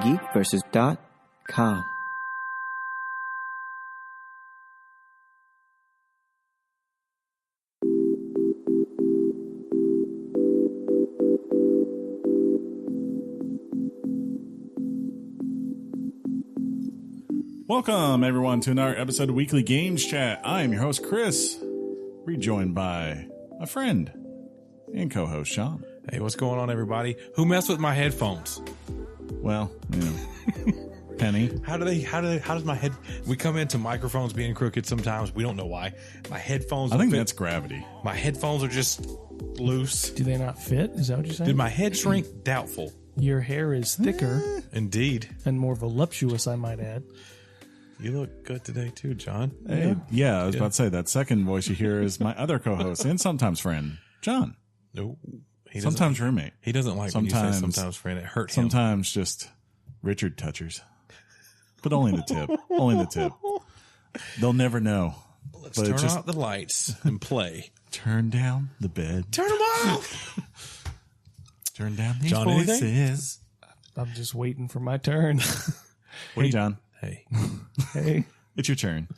geekversus.com. Welcome, everyone, to another episode of Weekly Games Chat. I am your host, Chris, rejoined by a friend and co-host, Sean. Hey, what's going on, everybody? Who messed with my headphones? Well, you know, Penny. How does my head... We come into microphones being crooked sometimes. We don't know why. My headphones... I think that's gravity. My headphones are just loose. Do they not fit? Is that what you're saying? Did my head shrink? Doubtful. Your hair is thicker Indeed. and more voluptuous, I might add. You look good today, too, John. Hey, yeah, I was about to say, that second voice you hear is my other co-host and sometimes friend, John. No. Sometimes roommate. He doesn't like when you say sometimes friend. It hurt him. Sometimes just Richard touchers. But only the tip. Only the tip. They'll never know. Let's turn out the lights and play. Turn down the bed. Turn them off! Turn down these John, voices. anything? I'm just waiting for my turn. Hey, John. Hey. Hey, It's your turn.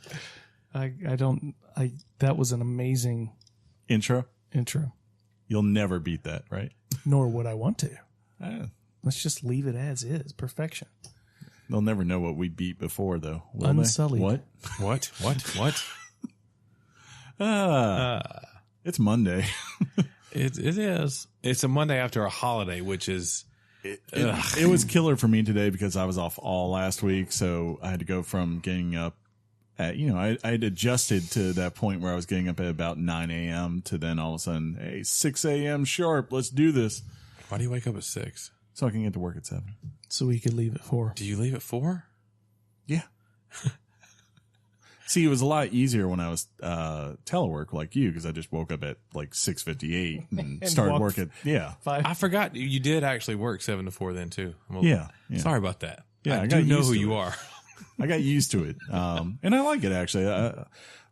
that was an amazing Intro. intro. You'll never beat that, right? Nor would I want to. Ah, Let's just leave it as is. Perfection. they'll never know what we beat before, though. Will Unsullied. They? What? It's Monday. It is. It's a Monday after a holiday, which is... It was killer for me today because I was off all last week, so I had to go from getting up at, I had adjusted to that point where I was getting up at about 9 a.m. to then all of a sudden, hey, 6 a.m. sharp, let's do this. Why do you wake up at 6? So I can get to work at 7. So we could leave it for. Do you leave at 4? Yeah. See, it was a lot easier when I was telework like you because I just woke up at like 6:58 and started walked work at, yeah. 5. I forgot you did actually work 7 to 4 then too. Yeah. Sorry about that. Yeah, I I do got know used who to you it. are. I got used to it, and I like it actually.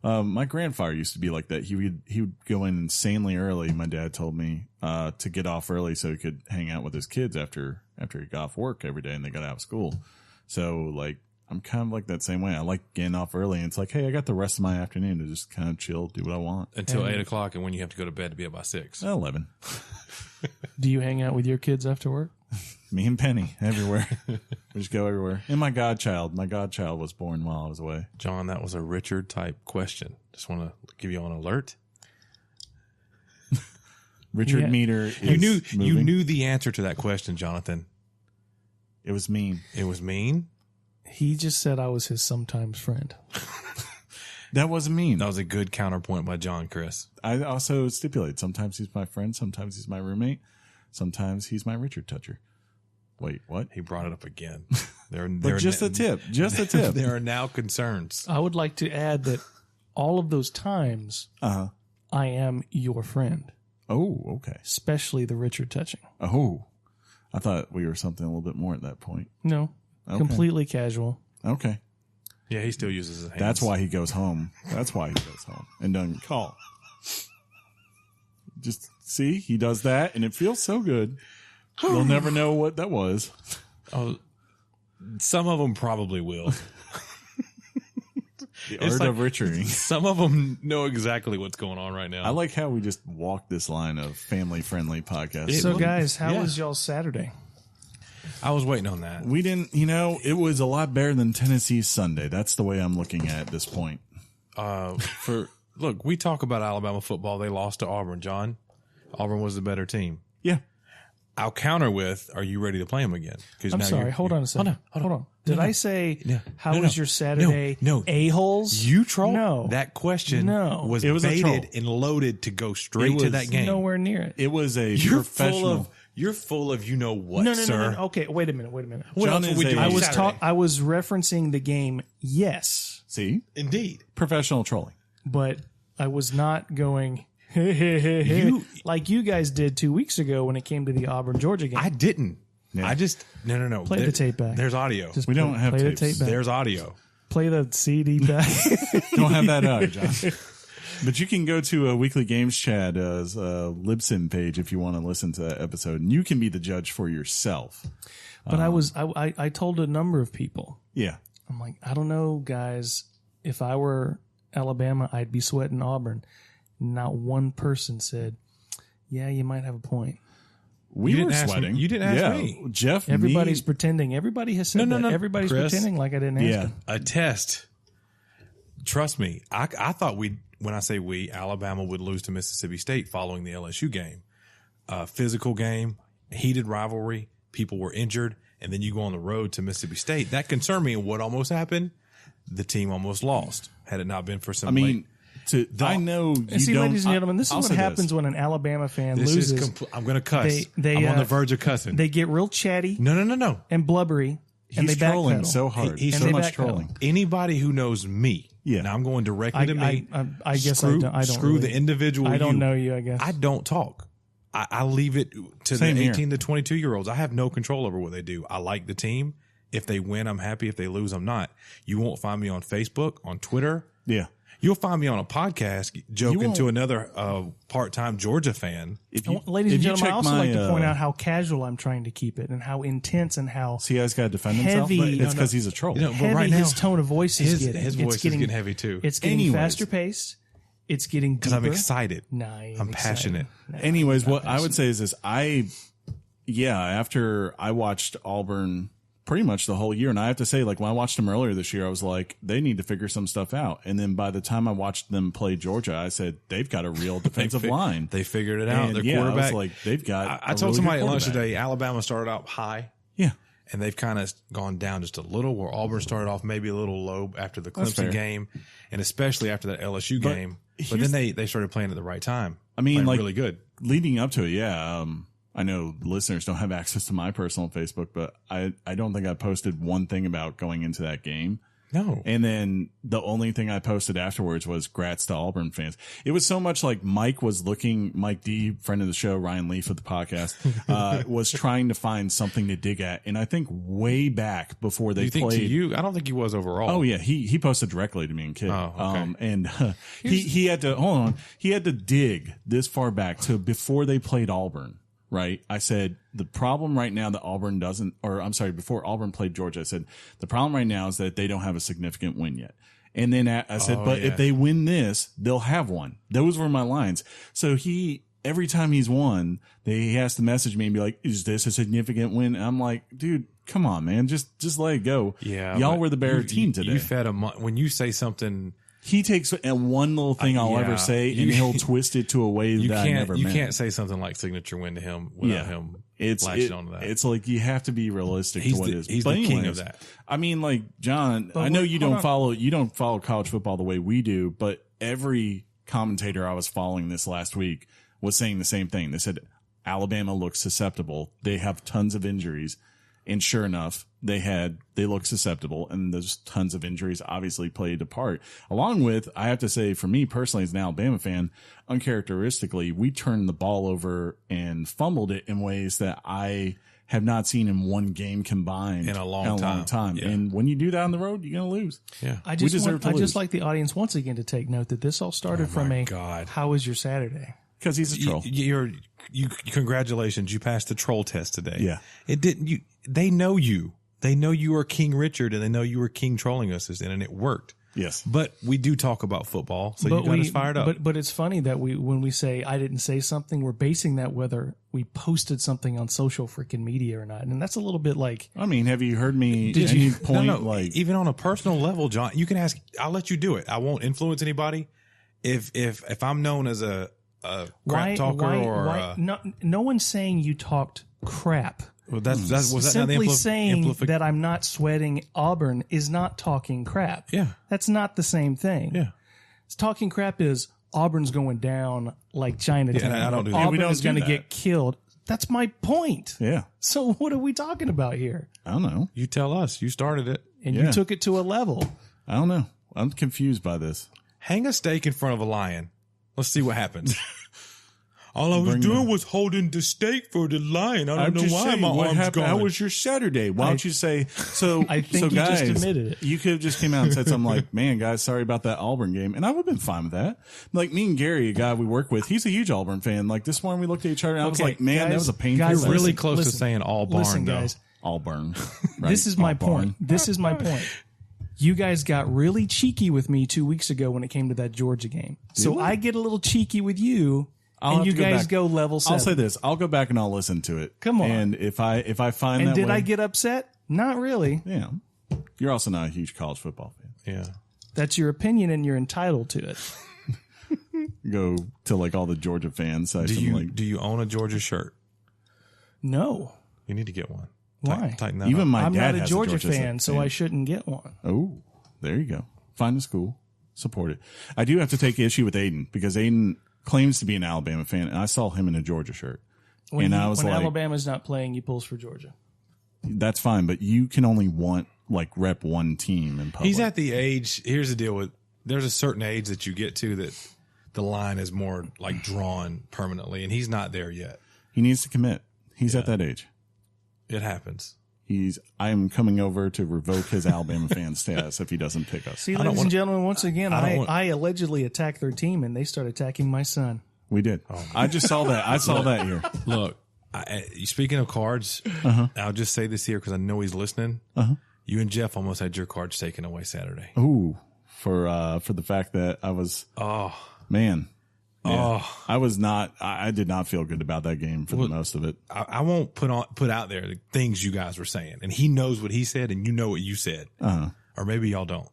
My grandfather used to be like that. He would go in insanely early. My dad told me to get off early so he could hang out with his kids after he got off work every day and they got out of school. So like I'm kind of like that same way. I like getting off early, and it's like, hey, I got the rest of my afternoon to just kind of chill, do what I want Until 8 o'clock, and when you have to go to bed to be up by 6. 11. Do you hang out with your kids after work? Me and Penny everywhere. We just go everywhere. And my godchild was born while I was away. John, that was a Richard type question. Just want to give you an alert. Richard Yeah. Meter is You moving. knew the answer to that question, Jonathan. It was mean. It was mean. He just said I was his sometimes friend. That wasn't mean. That was a good counterpoint by John, Chris. I also stipulate sometimes he's my friend, sometimes he's my roommate, sometimes he's my Richard toucher. Wait, what? He brought it up again. But just a tip. There are now concerns. I would like to add that all of those times, I am your friend, Oh, okay. especially the Richard touching. Oh, I thought we were something a little bit more at that point. No, Okay. completely casual. Okay. Yeah, he still uses his hands. That's why he goes home. And doesn't call. Just see, he does that and it feels so good. You'll never know what that was. Oh, some of them probably will. The It's art like- of Richarding. Some of them know exactly what's going on right now. I like how we just walk this line of family-friendly podcasts. So, well, guys, how yeah. was y'all's Saturday? I was waiting on that. We didn't, it was a lot better than Tennessee's Sunday. That's the way I'm looking at this point. Look, we talk about Alabama football. They lost to Auburn, John. Auburn was the better team. Yeah. I'll counter with, are you ready to play them again? I'm sorry. Hold on a second. Hold on. Did I say, how No, was no. your Saturday? No. A-holes? You troll? No. That question No. was It was a troll. baited and loaded to go straight It to was that game. Nowhere near it. It was a You're professional. full of you know what, No, sir. no. Okay, wait a minute. What John else is would we a- do I on was Saturday? I was referencing the game, yes, See? Indeed. Professional trolling. but I was not going like you guys did 2 weeks ago when it came to the Auburn Georgia game. I didn't. Yeah. I just no. Play the tape back. There's audio. Just We don't have play tapes. the tape back. There's audio. Play the CD back. Don't have that out, John. But you can go to a Weekly Games Chat Libsyn page if you want to listen to that episode, and you can be the judge for yourself. But I told a number of people. Yeah. I'm like, I don't know, guys. If I were Alabama, I'd be sweating Auburn. Not one person said, yeah, you might have a point. We were sweating. You didn't ask me. Jeff, everybody's pretending. Everybody has said that. Everybody's Chris, pretending like I didn't ask them. A test. Trust me. I thought when I say we, Alabama would lose to Mississippi State following the LSU game. Physical game, heated rivalry, people were injured, and then you go on the road to Mississippi State. That concerned me. And what almost happened? The team almost lost. Had it not been for some late. I know you and see, don't. ladies and gentlemen, this is what happens when an Alabama fan loses. I'm going to cuss. I'm on the verge of cussing. They get real chatty. No. And blubbery. And He's they trolling backpedal. so hard. He's so much trolling. Anybody who knows me, now I'm going directly to me. I guess screw, I don't screw really, the individual. I don't know you. I guess I don't talk. I leave it to Same the here. 18 to 22 year olds. I have no control over what they do. I like the team. If they win, I'm happy. If they lose, I'm not. You won't find me on Facebook, on Twitter. Yeah. You'll find me on a podcast joking to another part-time Georgia fan. Ladies and gentlemen, I also like to point out how casual I'm trying to keep it and how intense and how See how he's got to defend himself? heavy. It's because he's a troll. But heavy right now, his tone of voice is getting. his voice is getting heavy too. It's getting faster paced. It's getting deeper. Because I'm excited. I'm passionate. Anyways, what I would say is this. After I watched Auburn pretty much the whole year, and I have to say, like, when I watched them earlier this year, I was like, they need to figure some stuff out. And then by the time I watched them play Georgia, I said, they've got a real defensive line. They figured it out. And Their I quarterback. was like, they've got I told somebody at lunch today, Alabama started out high. Yeah. And they've kind of gone down just a little, where Auburn started off maybe a little low after the Clemson game, and especially after that LSU game. But then they started playing at the right time. I mean, like, really good. Leading up to it, I know listeners don't have access to my personal Facebook, but I don't think I posted one thing about going into that game. No. And then the only thing I posted afterwards was grats to Auburn fans. It was so much like Mike D, friend of the show, Ryan Leaf of the podcast, was trying to find something to dig at. And I think way back before they think played. to you? I don't think he was overall. Oh yeah. He posted directly to me and Kid. Oh, okay. And he had to, he had to dig this far back to before they played Auburn. Right. I said the problem right now that Auburn doesn't, or I'm sorry, before Auburn played Georgia, I said the problem right now is that they don't have a significant win yet. And then I said, if they win this, they'll have one. Those were my lines. So every time he's won, he has to message me and be like, is this a significant win? And I'm like, dude, come on, man. Just let it go. Yeah. Y'all were the better team today. You fed him when you say something. He takes one little thing I'll ever say and he'll twist it to a way that I never meant. You can't say something like signature win to him without him latching onto that. It's like you have to be realistic to what it is. He's the king of that. I mean, like, John, I know you don't follow college football the way we do, but every commentator I was following this last week was saying the same thing. They said Alabama looks susceptible. They have tons of injuries. And sure enough, they look susceptible, and those tons of injuries obviously played a part. Along with, I have to say, for me personally, as an Alabama fan, uncharacteristically, we turned the ball over and fumbled it in ways that I have not seen in one game combined in a long time. Yeah. And when you do that on the road, you're going to lose. Yeah, I just like the audience once again to take note that this all started from how was your Saturday? Because he's a troll. Congratulations, you passed the troll test today. Yeah, it didn't. They know you. They know you are King Richard, and they know you were King trolling us, and it worked. Yes, but we do talk about football, so you got us fired up. But it's funny that when we say I didn't say something, we're basing that whether we posted something on social freaking media or not, and that's a little bit like. I mean, have you heard me? Like even on a personal level, John? You can ask. I'll let you do it. I won't influence anybody. If I'm known as a crap talker no one's saying you talked crap. Well, was that simply not the saying that I'm not sweating Auburn is not talking crap. Yeah, that's not the same thing. Yeah, talking crap is Auburn's going down like Chinatown. Yeah, I don't do that. Auburn is going to get killed. That's my point. Yeah. So what are we talking about here? I don't know. You tell us. You started it, and you took it to a level. I don't know. I'm confused by this. Hang a steak in front of a lion. Let's see what happens. All I was doing was holding the stake for the lion. I don't know why my arm's gone. How was your Saturday? Why don't you say so? I think you guys, just admitted it. You could have just came out and said something like, "Man, guys, sorry about that Auburn game," and I would have been fine with that. Like me and Gary, a guy we work with, he's a huge Auburn fan. Like this morning, we looked at each other and I was like, "Man, guys, that was a painful." guys, lesson. Really close to saying Auburn, Listen, though. guys, Auburn. Right? this is my point. This is my point. You guys got really cheeky with me 2 weeks ago when it came to that Georgia game. So I get a little cheeky with you, and you guys go level 7. I'll say this: I'll go back and I'll listen to it. Come on. And if I find And that did way, I get upset? Not really. yeah, you're also not a huge college football fan. Yeah. That's your opinion, and you're entitled to it. Go to like all the Georgia fans. Do you own a Georgia shirt? No. You need to get one. Why? Tighten that Even up. my I'm dad not a has Georgia fan, fan, so I shouldn't get one. Oh, there you go. Find a school, support it. I do have to take issue with Aiden because Aiden claims to be an Alabama fan, and I saw him in a Georgia shirt. When I was when like, Alabama's not playing, he pulls for Georgia. that's fine, but you can only rep one team in public. He's at the age. Here's the deal with. There's a certain age that you get to that the line is more like drawn permanently, and he's not there yet. He needs to commit. He's at that age. It happens. I am coming over to revoke his Alabama fan status if he doesn't pick us. See, ladies and gentlemen, once again, I allegedly attacked their team, and they start attacking my son. We did. I just saw that. I saw that here. Look, speaking of cards, I'll just say this here because I know he's listening. You and Jeff almost had your cards taken away Saturday. Ooh, for the fact that I was. Oh man. Yeah. Oh, I was not. I did not feel good about that game for the most of it. I won't put out there the things you guys were saying, and he knows what he said, and you know what you said, or maybe y'all don't.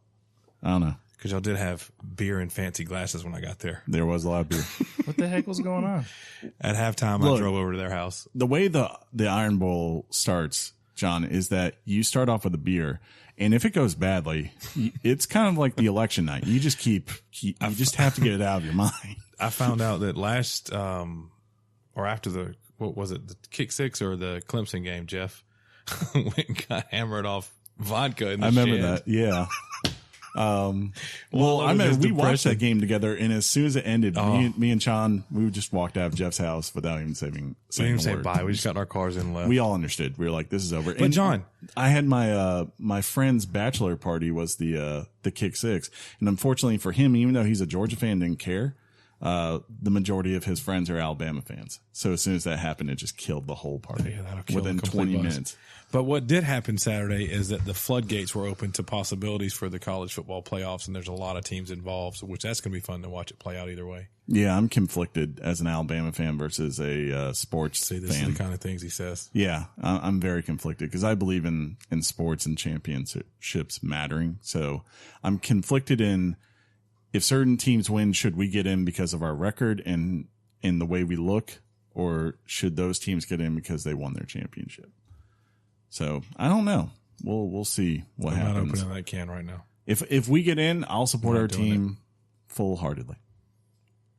I don't know because y'all did have beer and fancy glasses when I got there. There was a lot of beer. What the heck was going on? At halftime, I drove over to their house. The way the Iron Bowl starts, John, is that you start off with a beer, and if it goes badly, it's kind of like the election night. You just you just have to get it out of your mind. I found out that last, or after the kick six or the Clemson game, Jeff went and got hammered off vodka in the I remember shed. that. Yeah. Well, I remember we watched that game together, and as soon as it ended, me and Sean, we just walked out of Jeff's house without even saying We didn't even say word. bye. We just got in our cars and left. We all understood. We were like, "This is over." But John, I had my friend's bachelor party was the kick six, and unfortunately for him, even though he's a Georgia fan, didn't care. The majority of his friends are Alabama fans. So as soon as that happened, it just killed the whole party that'll kill within the complete 20 buzz. minutes. But what did happen Saturday is that the floodgates were open to possibilities for the college football playoffs, and there's a lot of teams involved, which that's going to be fun to watch it play out either way. Yeah, I'm conflicted as an Alabama fan versus a sports See, this fan. is the kind of things he says. Yeah, I'm very conflicted because I believe in sports and championships mattering. So I'm conflicted in if certain teams win, should we get in because of our record and in the way we look, or should those teams get in because they won their championship? So I don't know. We'll see what I'm happens. not opening that can right now. If we get in, I'll support I'm our not doing team full heartedly.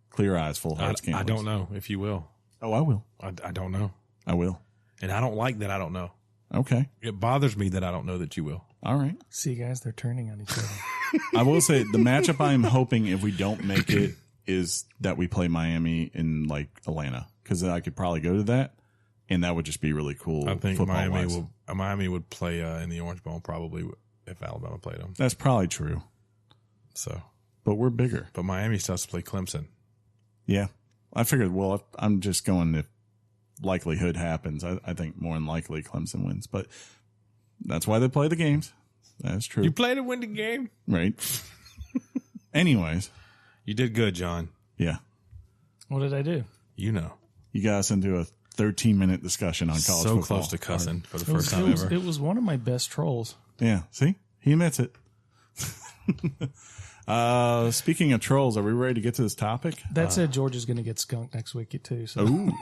Clear eyes, full hearts. I don't know if you will. Oh, I will. I don't know. I will. And I don't like that I don't know. Okay. It bothers me that I don't know that you will. All right. See, guys, they're turning on each other. I will say the matchup I'm hoping if we don't make it is that we play Miami in like Atlanta, because I could probably go to that, and that would just be really cool. I think football-wise. Miami would play in the Orange Bowl probably if Alabama played them. That's probably true, So, but we're bigger. but Miami still has to play Clemson. Yeah, I figured. Well, if I'm just going if likelihood happens. I think more than likely Clemson wins, but that's why they play the games. That's true. You play to win the game. Right. Anyways, You did good, John. yeah, What did I do? You know, you got us into a 13-minute discussion on college so football. close to cussing for the first time ever. It was one of my best trolls. Yeah, see? He admits it. Speaking of trolls, are we ready to get to this topic? That said, Georgia's going to get skunked next week, too. So Ooh.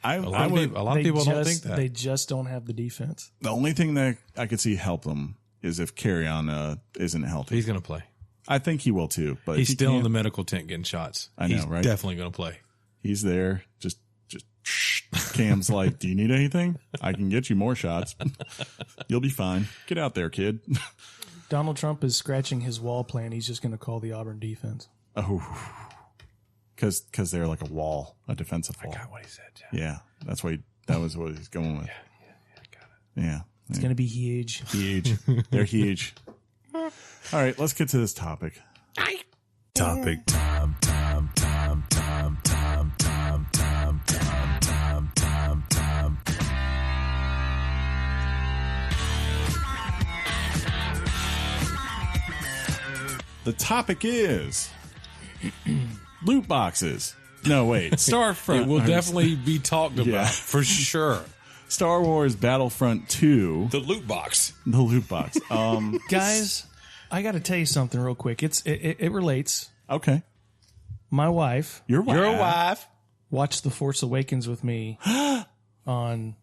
A lot of people don't think that. They just don't have the defense. The only thing that I could see help them is if Carry-On isn't healthy. He's going to play. I think he will too. But He's if he still in can't, the medical tent getting shots. I know, He's right? definitely going to play. He's there. Just Cam's like, do you need anything? I can get you more shots. You'll be fine. Get out there, kid. Donald Trump is scratching his wall plan. He's just going to call the Auburn defense. Oh, because they're like a wall, a defensive wall. I got what he said. Yeah, that was what he's going with. I got it. Yeah. It's going to be huge. Huge. They're huge. All right, let's get to this topic. Topic time. The topic is loot boxes. No, wait. Starfront. It will definitely be talked about Yeah. for sure. Star Wars Battlefront 2. The loot box. The loot box. Guys, I got to tell you something real quick. It relates. Okay. My wife Your wife. watched The Force Awakens with me on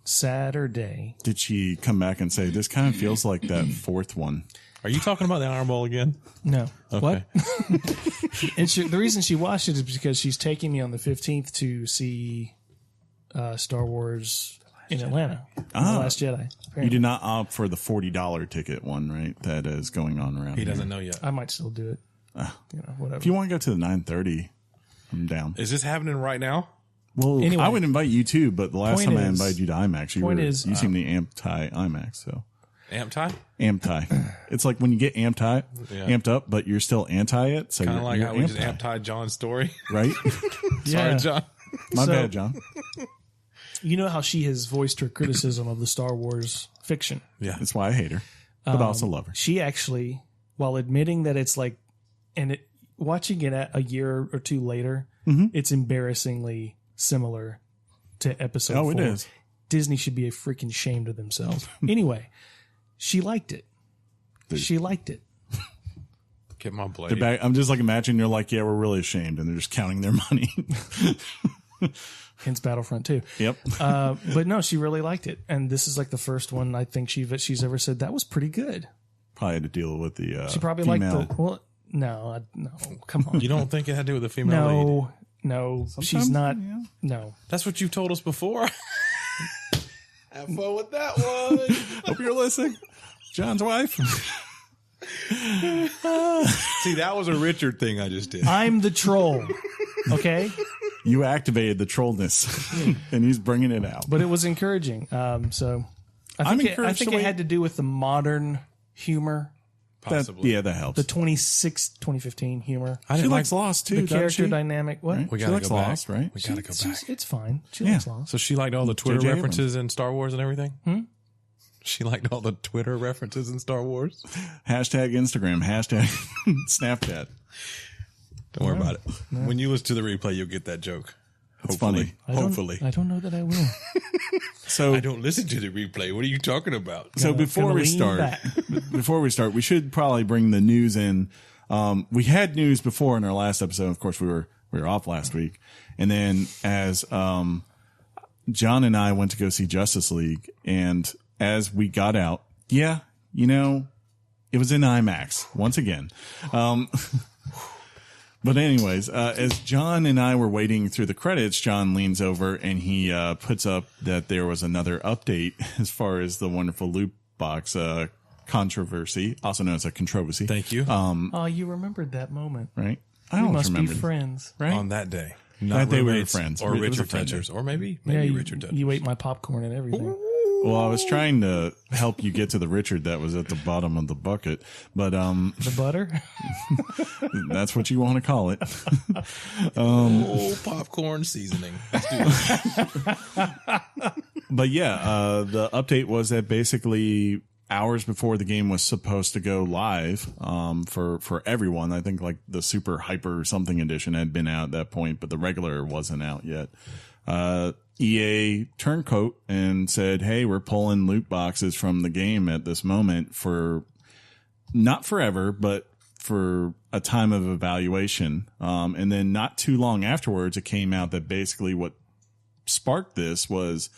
Saturday. Did she come back and say, this kind of feels like that fourth one? Are you talking about the Iron Bowl again? No. Okay. What? And the reason she watched it is because she's taking me on the 15th to see Star Wars in Atlanta. The Last Jedi. You Apparently. did not opt for the $40 ticket one, right? That is going on around He here. doesn't know yet. I might still do it. Whatever. If you want to go to the 9:30, I'm down. Is this happening right now? Well, Anyway. I would invite you too, but the last Point time I is- invited you to IMAX, you seem the anti-IMAX, so. Amp tie? Anti. It's like when you get amped up, but you're still anti it. So Kind of like you're how we just amp-tie, amp tied John's story. right? Yeah. Sorry, John. My So- bad, John. You know how she has voiced her criticism of the Star Wars fiction. Yeah. That's why I hate her, but also love her. She actually, while admitting that it's like, watching it a year or two later, it's embarrassingly similar to episode 4. Oh, it is. Disney should be freaking ashamed of themselves. Anyway, she liked it. She liked it. Get my blade. They're back, I'm just like, imagine you're like, yeah, we're really ashamed, and they're just counting their money. Hence Battlefront 2. Yep. But no, she really liked it. And this is like the first one I think she's ever said, that was pretty good. Probably had to deal with the She probably female. liked the, well, no, come on. You don't think it had to do with the female lead? No, she's not. yeah. No. That's what you've told us before. Have fun with that one. Hope you're listening. John's wife. See, that was a Richard thing I just did. I'm the troll. Okay. You activated the trollness, and he's bringing it out. But it was encouraging. So I'm I encouraged think the it way- had to do with the modern humor, Possibly. Yeah, that helps. the 2015 humor, I She didn't likes like. Lost too, the doesn't character she? dynamic. What? Right? We She gotta likes go back. Lost, right? We gotta go back. It's fine. She Yeah. likes Lost. So she liked all the Twitter J.J. references in Star Wars and everything? She liked all the Twitter references in Star Wars? Hashtag Instagram, hashtag Snapchat. Don't worry about it. When you listen to the replay, you'll get that joke. It's Hopefully. funny. Hopefully. I don't know that I will. So, I don't listen to the replay. What are you talking about? so before we Gonna lean start, we should probably bring the news in. We had news before in our last episode. Of course, we were off last week, and then as John and I went to go see Justice League, and as we got out, it was in IMAX once again. But anyways, as John and I were waiting through the credits, John leans over and he puts up that there was another update as far as the wonderful loot box controversy, also known as a controversy. Thank you. Oh, you remembered that moment. Right? I We don't must be remember. friends. Right? On that day. That Not day we were roommates friends. Or It was a Richard friend day. touchers. Or maybe Yeah, Richard touchers. you ate my popcorn and everything. Well, I was trying to help you get to the Richard that was at the bottom of the bucket, but The butter? that's what you want to call it. Oh, popcorn seasoning. Let's do it. But yeah, the update was that basically hours before the game was supposed to go live for everyone. I think like the super hyper something edition had been out at that point, but the regular wasn't out yet. EA turncoat and said, hey, we're pulling loot boxes from the game at this moment for not forever, but for a time of evaluation. And then not too long afterwards, it came out that basically what sparked this was,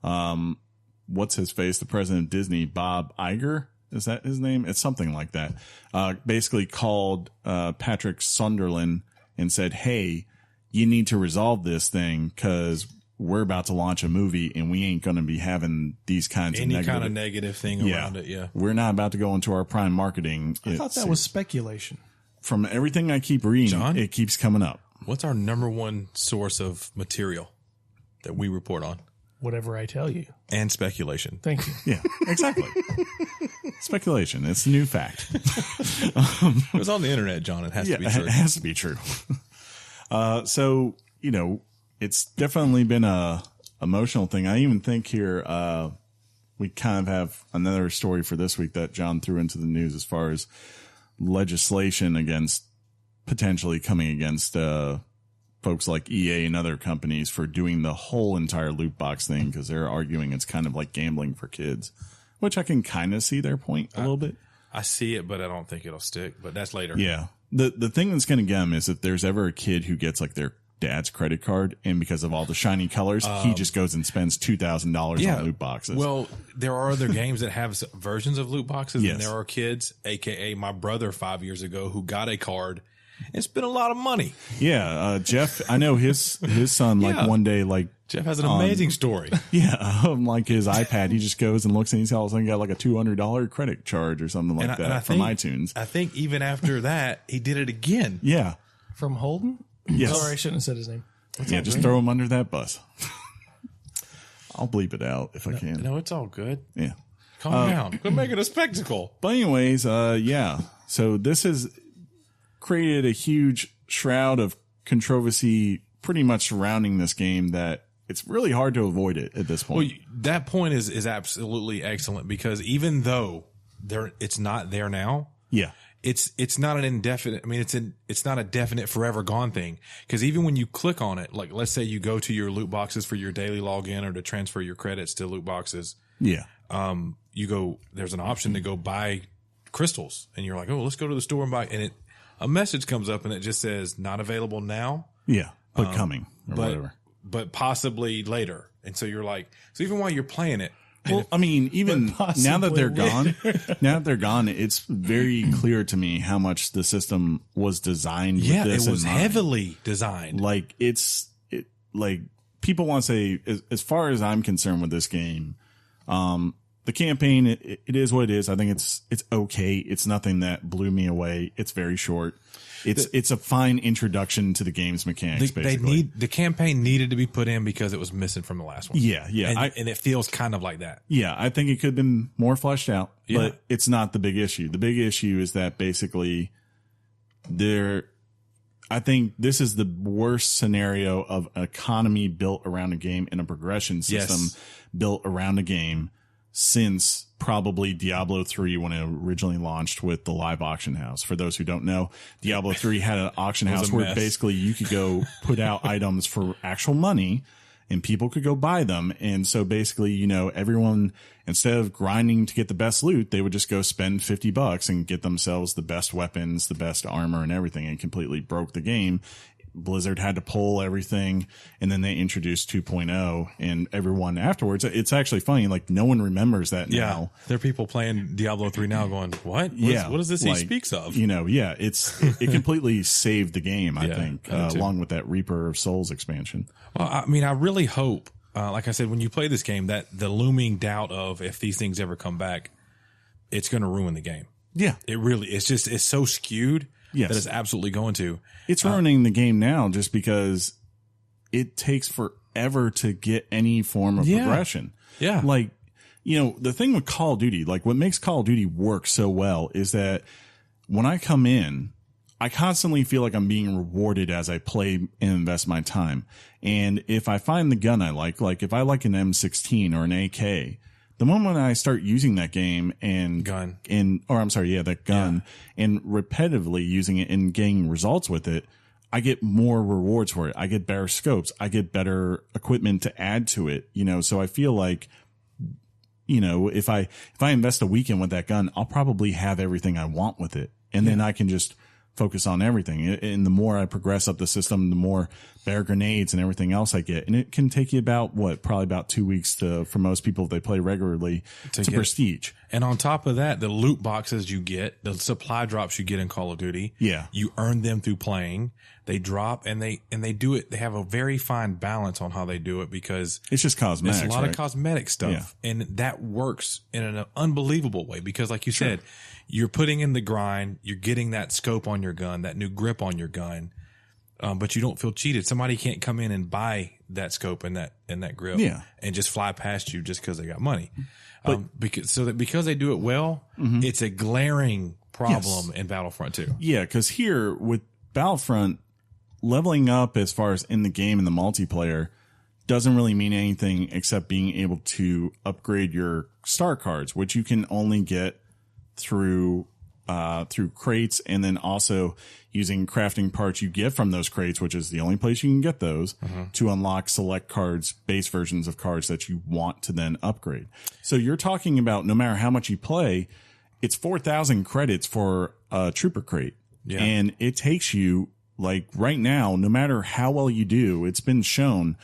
what's his face? The president of Disney, Bob Iger. Is that his name? It's something like that. Basically called, Patrick Sunderland and said, hey, you need to resolve this thing because we're about to launch a movie and we ain't going to be having these kinds Any of kind of negative thing around it, yeah. We're not about to go into our prime marketing. I thought that was speculation. From everything I keep reading, John? it keeps coming up. What's our number one source of material that we report on? Whatever I tell you. And speculation. Thank you. Yeah, exactly. Speculation. It's a new fact. It was on the internet, John. It has to be true. It has to be true. So, it's definitely been a emotional thing. I even think here, we kind of have another story for this week that John threw into the news as far as legislation against potentially coming against, folks like EA and other companies for doing the whole entire loot box thing, because they're arguing it's kind of like gambling for kids, which I can kind of see their point a little bit. I see it, but I don't think it'll stick. But that's later. Yeah. The thing that's going to get them is if there's ever a kid who gets like their dad's credit card, and because of all the shiny colors, he just goes and spends $2,000 on loot boxes. Well, there are other games that have versions of loot boxes, Yes. and there are kids, aka my brother 5 years ago, who got a card and spent a lot of money. Yeah, Jeff, I know his son, like Yeah. one day, like, Jeff has an amazing story. like his iPad, he just goes and looks and he's all of a sudden got like a $200 credit charge or something like that from iTunes. I think even after that, he did it again. Yeah. From Holden? Yes. Sorry, I shouldn't have said his name. Yeah, just throw him under that bus. I'll bleep it out if I can. No, it's all good. Yeah. Calm down. Quit making a spectacle. But anyways, yeah. So this has created a huge shroud of controversy pretty much surrounding this game that it's really hard to avoid it at this point. Well, that point is absolutely excellent, because even though it's not there now, yeah. it's not an indefinite. I mean, it's not a definite forever gone thing. Because even when you click on it, like let's say you go to your loot boxes for your daily login or to transfer your credits to loot boxes. Yeah. There's an option to go buy crystals, and you're like, oh, let's go to the store and buy. And a message comes up and it just says not available now. Yeah. But coming or whatever. But possibly later. And so you're like, so even while you're playing it. Well, I mean, even now that they're gone, it's very clear to me how much the system was designed. Yeah, with this it was in mind. heavily designed. Like like people want to say, as far as I'm concerned with this game, the campaign, it is what it is. I think it's okay. It's nothing that blew me away. It's very short. It's a fine introduction to the game's mechanics. Basically, the campaign needed to be put in because it was missing from the last one. Yeah, yeah, and it feels kind of like that. Yeah, I think it could have been more fleshed out, Yeah. but it's not the big issue. The big issue is that basically I think this is the worst scenario of an economy built around a game and a progression system built around a game since probably Diablo 3 when it originally launched with the live auction house. For those who don't know, Diablo 3 had an auction house where basically you could go put out items for actual money and people could go buy them. And so basically, everyone, instead of grinding to get the best loot, they would just go spend $50 and get themselves the best weapons, the best armor and everything, and completely broke the game. Blizzard had to pull everything, and then they introduced 2.0, and everyone afterwards, it's actually funny, like no one remembers that now. There are people playing Diablo 3 now going, what? What is this he speaks of? It completely saved the game, I think, I do too. along with that Reaper of Souls expansion. Well, I mean, I really hope, like I said, when you play this game, that the looming doubt of if these things ever come back, it's going to ruin the game. Yeah. It's so skewed. Yes. That it's absolutely going to. It's ruining the game now just because it takes forever to get any form of progression. Yeah. Like, the thing with Call of Duty, like what makes Call of Duty work so well is that when I come in, I constantly feel like I'm being rewarded as I play and invest my time. And if I find the gun I like if I like an M16 or an AK, the moment I start using that game and gun and repetitively using it and getting results with it, I get more rewards for it. I get better scopes. I get better equipment to add to it. So I feel like, if I invest a weekend with that gun, I'll probably have everything I want with it. And then I can just focus on everything. And the more I progress up the system, the more bear grenades and everything else I get. And it can take you probably about 2 weeks for most people, if they play regularly, to prestige. And on top of that, the loot boxes you get, the supply drops you get in Call of Duty. Yeah. You earn them through playing. They drop and they do it. They have a very fine balance on how they do it because it's just cosmetics. It's a lot of cosmetic stuff. Yeah. And that works in an unbelievable way because like you said, you're putting in the grind, you're getting that scope on your gun, that new grip on your gun. but you don't feel cheated. Somebody can't come in and buy that scope and that grip and just fly past you just because they got money. Because they do it well, it's a glaring problem in Battlefront 2. Yeah, because here with Battlefront, leveling up as far as in the game and the multiplayer doesn't really mean anything except being able to upgrade your star cards, which you can only get through crates, and then also using crafting parts you get from those crates, which is the only place you can get those, to unlock select cards, base versions of cards that you want to then upgrade. So you're talking about no matter how much you play, it's 4,000 credits for a trooper crate. Yeah. And it takes you, like right now, no matter how well you do, it's been shown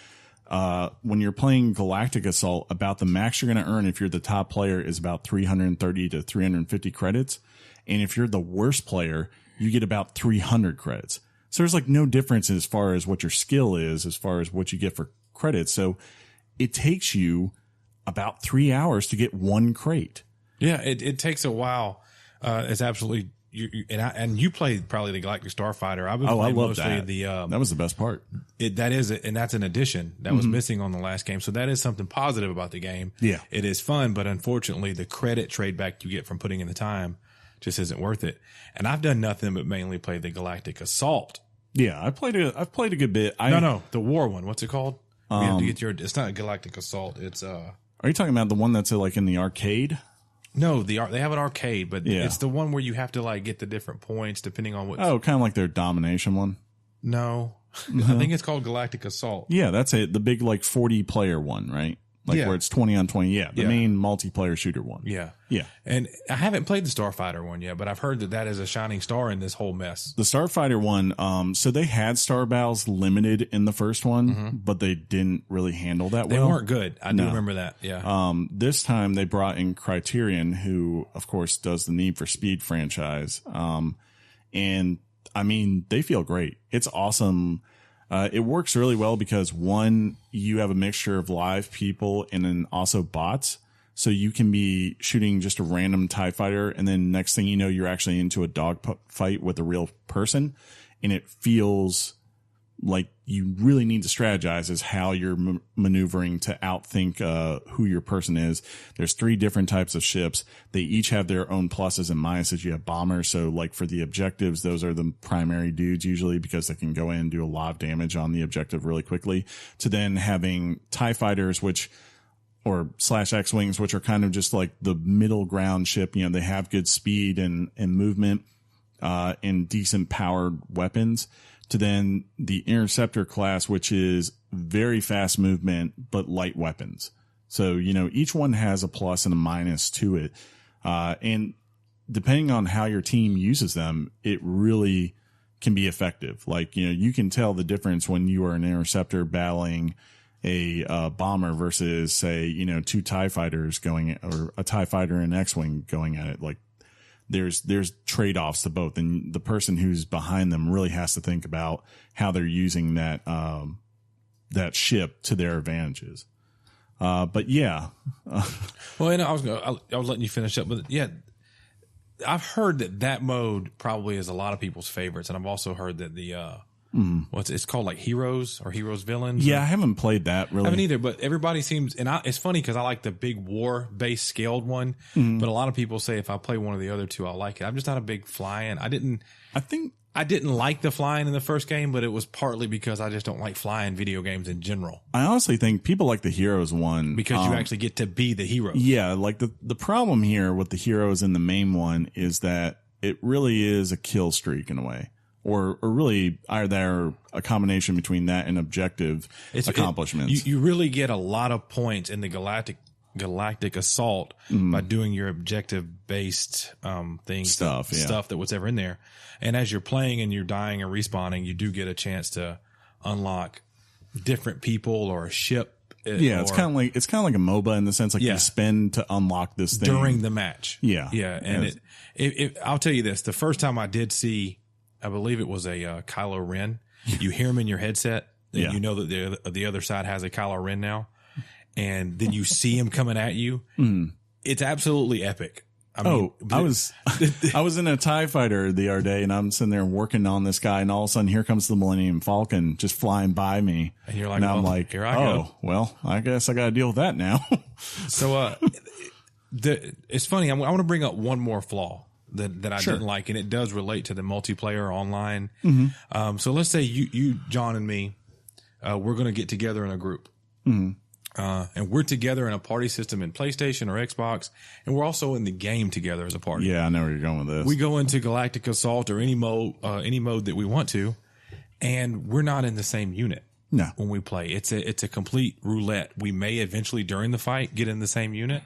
when you're playing Galactic Assault, about the max you're going to earn if you're the top player is about 330 to 350 credits. And if you're the worst player, you get about 300 credits. So there's like no difference as far as what your skill is, as far as what you get for credits. So it takes you about 3 hours to get one crate. Yeah, it takes a while. It's absolutely and you played probably the Galactic Starfighter. I've been playing mostly that. That was the best part. And that's an addition that was missing on the last game. So that is something positive about the game. Yeah, it is fun, but unfortunately, the credit trade back you get from putting in the time just isn't worth it. And I've done nothing but mainly play the Galactic Assault. Yeah, I've played a good bit. No, the war one. What's it called? We have to get it's not Galactic Assault. It's Are you talking about the one that's like in the arcade? No, they have an arcade, but it's the one where you have to like get the different points depending on what. Oh, kind of like their domination one. No, I think it's called Galactic Assault. Yeah, that's it. The big like 40 player one, right? Like where it's 20 on 20. Yeah, the main multiplayer shooter one. Yeah. Yeah. And I haven't played the Starfighter one yet, but I've heard that is a shining star in this whole mess. The Starfighter one, so they had star battles limited in the first one, but they didn't really handle that well. They weren't good. I do remember that. Yeah. This time they brought in Criterion, who of course does the Need for Speed franchise. And I mean, they feel great. It's awesome. It works really well because one, you have a mixture of live people and then also bots. So you can be shooting just a random TIE fighter, and then next thing you know, you're actually into a dog fight with a real person. And it feels like you really need to strategize as how you're maneuvering to outthink who your person is. There's 3 different types of ships. They each have their own pluses and minuses. You have bombers. So like for the objectives, those are the primary dudes usually because they can go in and do a lot of damage on the objective really quickly, to then having TIE fighters, or / X-Wings, which are kind of just like the middle ground ship. You know, they have good speed and movement, and decent powered weapons, to then the Interceptor class, which is very fast movement, but light weapons. So, you know, each one has a plus and a minus to it. And depending on how your team uses them, it really can be effective. Like, you know, you can tell the difference when you are an Interceptor battling a bomber versus, say, you know, 2 TIE fighters or a TIE fighter and X-Wing going at it. Like, there's trade-offs to both, and the person who's behind them really has to think about how they're using that ship to their advantages. But yeah. Well, and I was letting you finish up, but yeah, I've heard that mode probably is a lot of people's favorites, and I've also heard that the it's called like Heroes or Heroes Villains. Yeah, I haven't played that really. I haven't either, but everybody seems, and it's funny because I like the big war based scaled one, but a lot of people say if I play one of the other two, I'll like it. I'm just not a big flying. I didn't like the flying in the first game, but it was partly because I just don't like flying video games in general. I honestly think people like the Heroes one because you actually get to be the hero. Yeah, like the problem here with the Heroes in the main one is that it really is a kill streak in a way. Or really either a combination between that and objective accomplishments. You really get a lot of points in the Galactic Assault by doing your objective based stuff that was ever in there. And as you're playing and you're dying and respawning, you do get a chance to unlock different people or a ship. It's kind of like a MOBA in the sense like you spend to unlock this thing during the match. Yeah. And I'll tell you this: the first time I did see, I believe it was a Kylo Ren. You hear him in your headset, and you know that the other side has a Kylo Ren now, and then you see him coming at you. It's absolutely epic. I mean, I was in a TIE fighter the other day, and I'm sitting there working on this guy, and all of a sudden here comes the Millennium Falcon just flying by me. And you're like, and I'm well, like, here I go. Well, I guess I got to deal with that now. So it's funny. I want to bring up one more flaw that I didn't like, and it does relate to the multiplayer online. Mm-hmm. So let's say you, John, and me, we're going to get together in a group. Mm-hmm. And we're together in a party system in PlayStation or Xbox, and we're also in the game together as a party. Yeah, I know where you're going with this. We go into Galactic Assault or any mode that we want to, and we're not in the same unit. No. When we play, it's a complete roulette. We may eventually during the fight get in the same unit,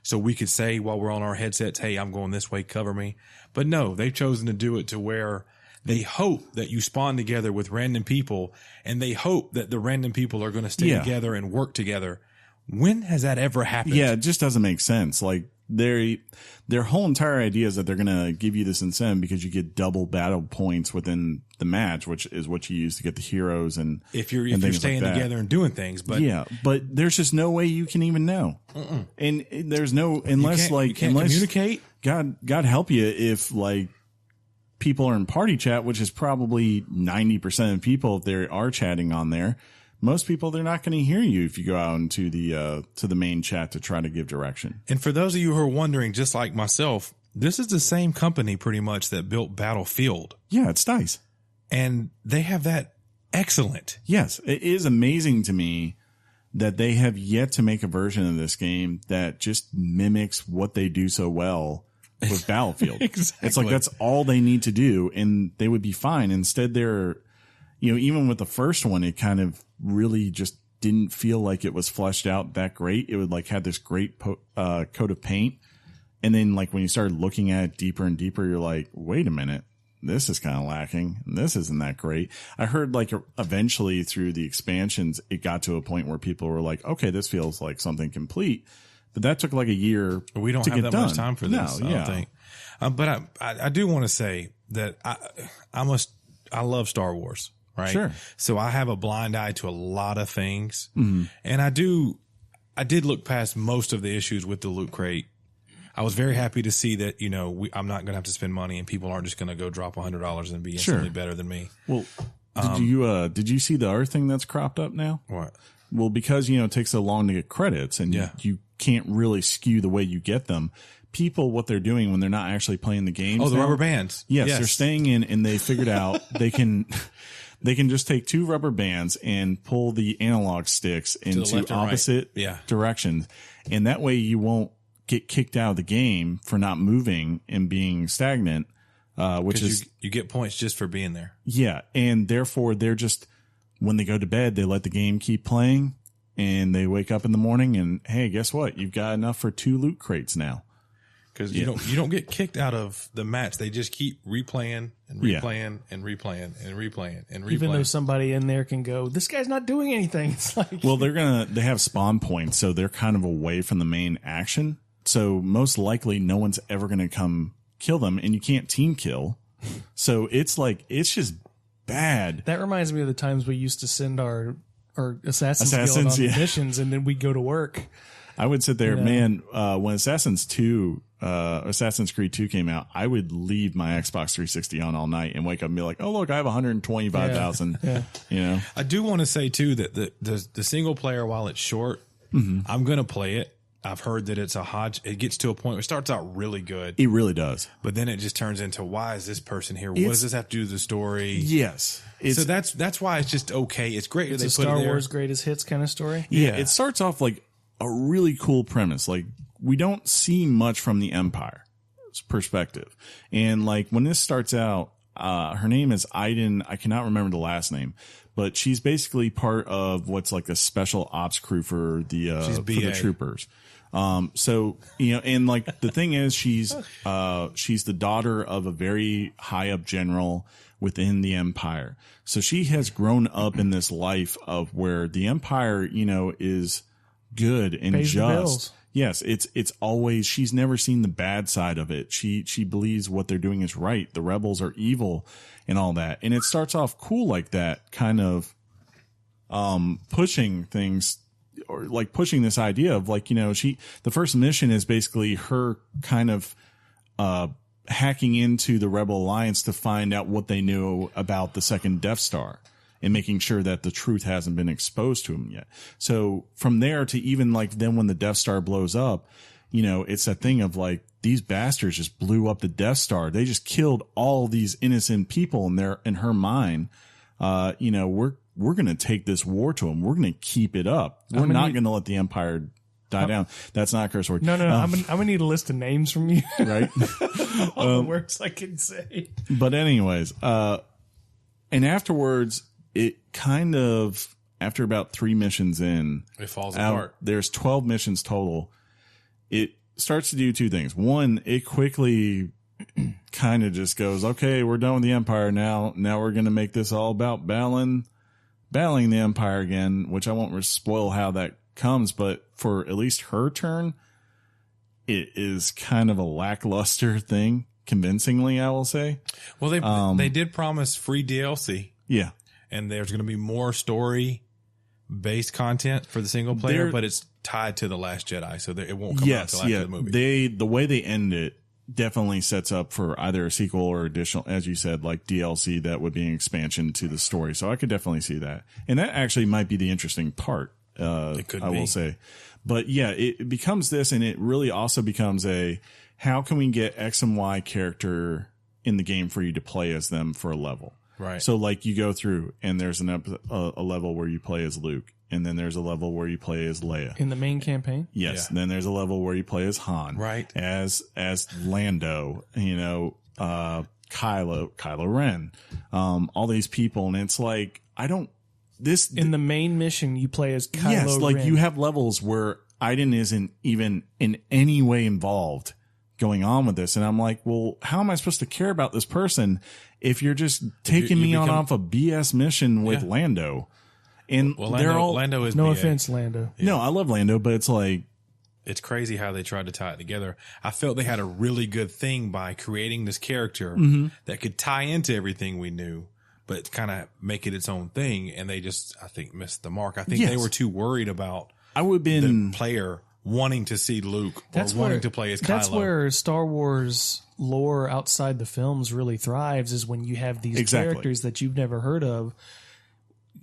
so we could say while we're on our headsets, "Hey, I'm going this way, cover me." But no, they've chosen to do it to where they hope that you spawn together with random people, and they hope that the random people are going to stay together and work together. When has that ever happened? Yeah, it just doesn't make sense. Like their whole entire idea is that they're going to give you this incentive because you get double battle points within the match, which is what you use to get the heroes and if you're staying like together and doing things. But but there's just no way you can even know. And there's no unless you can't communicate. God help you if like people are in party chat, which is probably 90% of people if they are chatting on there. Most people, they're not going to hear you if you go out into the main chat to try to give direction. And for those of you who are wondering, just like myself, this is the same company pretty much that built Battlefield. Yeah, it's DICE. And they have that excellent. Yes, it is amazing to me that they have yet to make a version of this game that just mimics what they do so well with Battlefield. Exactly. It's like that's all they need to do and they would be fine. Instead, they're, even with the first one, it kind of really just didn't feel like it was fleshed out that great. It would like had this great coat of paint. And then like when you started looking at it deeper and deeper, you're like, wait a minute, this is kind of lacking. This isn't that great. I heard like eventually through the expansions, it got to a point where people were like, okay, this feels like something complete. But that took like a year. We don't have that much time for this. No, I don't think. But I do want to say that I love Star Wars, right? Sure. So I have a blind eye to a lot of things, and I did look past most of the issues with the Loot Crate. I was very happy to see that I'm not going to have to spend money, and people aren't just going to go drop $100 and be instantly better than me. Well, did you see the other thing that's cropped up now? What? Well, because it takes so long to get credits, and you can't really skew the way you get them. People, what they're doing when they're not actually playing the games. Oh, the rubber bands. Yes, they're staying in, and they figured out they can just take 2 rubber bands and pull the analog sticks into opposite directions, and that way you won't get kicked out of the game for not moving and being stagnant. Which is you get points just for being there. Yeah, and therefore they're just when they go to bed, they let the game keep playing. And they wake up in the morning and, hey, guess what? You've got enough for 2 loot crates now. Because you don't get kicked out of the match. They just keep replaying and replaying and replaying and replaying and replaying. Even though somebody in there can go, this guy's not doing anything. It's like, well, they have spawn points, so they're kind of away from the main action. So most likely no one's ever going to come kill them, and you can't team kill. So it's just bad. That reminds me of the times we used to send our Assassin's Guild on missions, and then we'd go to work. I would sit there, man. When Assassin's Creed 2 came out, I would leave my Xbox 360 on all night and wake up and be like, "Oh, look, I have 125,000." I do want to say too that the single player, while it's short, I'm going to play it. I've heard that it's a hodge. It gets to a point where it starts out really good. It really does. But then it just turns into, why is this person here? What does this have to do with the story? Yes. So that's why it's just okay. It's great that they it's put a Star it there. Wars greatest hits kind of story. Yeah. It starts off like a really cool premise. Like we don't see much from the Empire's perspective. And like when this starts out, her name is Aiden. I cannot remember the last name, but she's basically part of what's like a special ops crew for the troopers. So, and like the thing is she's the daughter of a very high up general within the Empire. So she has grown up in this life of where the Empire, is good and pays just. The bills. Yes, it's always, she's never seen the bad side of it. She believes what they're doing is right. The rebels are evil and all that. And it starts off cool like that, kind of pushing things or like pushing this idea of like, the first mission is basically her kind of hacking into the Rebel Alliance to find out what they knew about the second Death Star and making sure that the truth hasn't been exposed to them yet. So from there to even like then when the Death Star blows up, it's that thing of like, these bastards just blew up the Death Star. They just killed all these innocent people in her mind. We're going to take this war to them. We're going to keep it up. We're not going to let the Empire die down. That's not a curse word. No. I'm gonna need a list of names from you. Right. All the words I can say. But anyways, and afterwards, it kind of, after about 3 missions in, it falls apart. There's 12 missions total. It starts to do 2 things. One, it quickly kind of just goes, okay, we're done with the Empire now. Now we're going to make this all about battling the Empire again, which I won't spoil how that comes, but for at least her turn, it is kind of a lackluster thing, convincingly, I will say. Well, they did promise free DLC. Yeah. And there's going to be more story-based content for the single player, but it's tied to The Last Jedi, so it won't come out until after the movie. The way they end it definitely sets up for either a sequel or additional, as you said, like DLC that would be an expansion to the story. So I could definitely see that. And that actually might be the interesting part, will say. But yeah, it becomes this, and it really also becomes how can we get X and Y character in the game for you to play as them for a level? Right. So like you go through and there's a level where you play as Luke, and then there's a level where you play as Leia in the main campaign. Yes. Yeah. And then there's a level where you play as Han, right? As Lando, Kylo Ren, all these people. And it's like, in the main mission, you play as Kylo Ren. Yes. Like you have levels where Iden isn't even in any way involved going on with this. And I'm like, well, how am I supposed to care about this person if you're just taking me on off a BS mission with Lando? And Lando is no BA. Offense, Lando. Yeah. No, I love Lando, but it's like, it's crazy how they tried to tie it together. I felt they had a really good thing by creating this character that could tie into everything we knew, but kind of make it its own thing. And they just, I think, missed the mark. I think they were too worried about the player wanting to see Luke wanting to play as Kylo. That's where Star Wars lore outside the films really thrives, is when you have these characters that you've never heard of,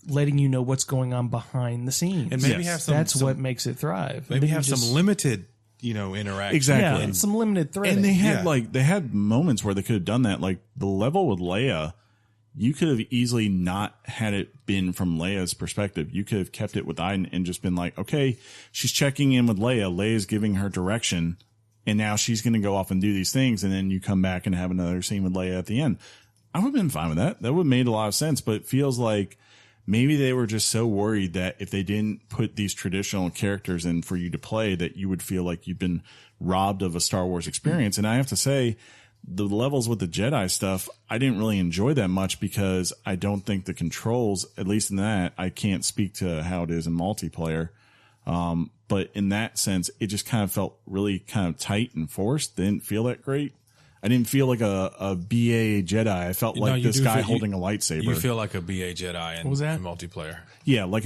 letting you know what's going on behind the scenes. And maybe have some, what makes it thrive. Maybe have some limited, interaction. Exactly. Yeah, some limited threading. And they had they had moments where they could have done that. Like the level with Leia, you could have easily not had it been from Leia's perspective. You could have kept it with Iden and just been like, okay, she's checking in with Leia. Leia's giving her direction, and now she's going to go off and do these things. And then you come back and have another scene with Leia at the end. I would have been fine with that. That would have made a lot of sense, but it feels like maybe they were just so worried that if they didn't put these traditional characters in for you to play, that you would feel like you've been robbed of a Star Wars experience. And I have to say, the levels with the Jedi stuff, I didn't really enjoy that much because I don't think the controls, at least in that, I can't speak to how it is in multiplayer. But in that sense, it just kind of felt really kind of tight and forced. They didn't feel that great. I didn't feel like a BA Jedi. I felt like this guy holding a lightsaber. You feel like a BA Jedi in multiplayer. Yeah, like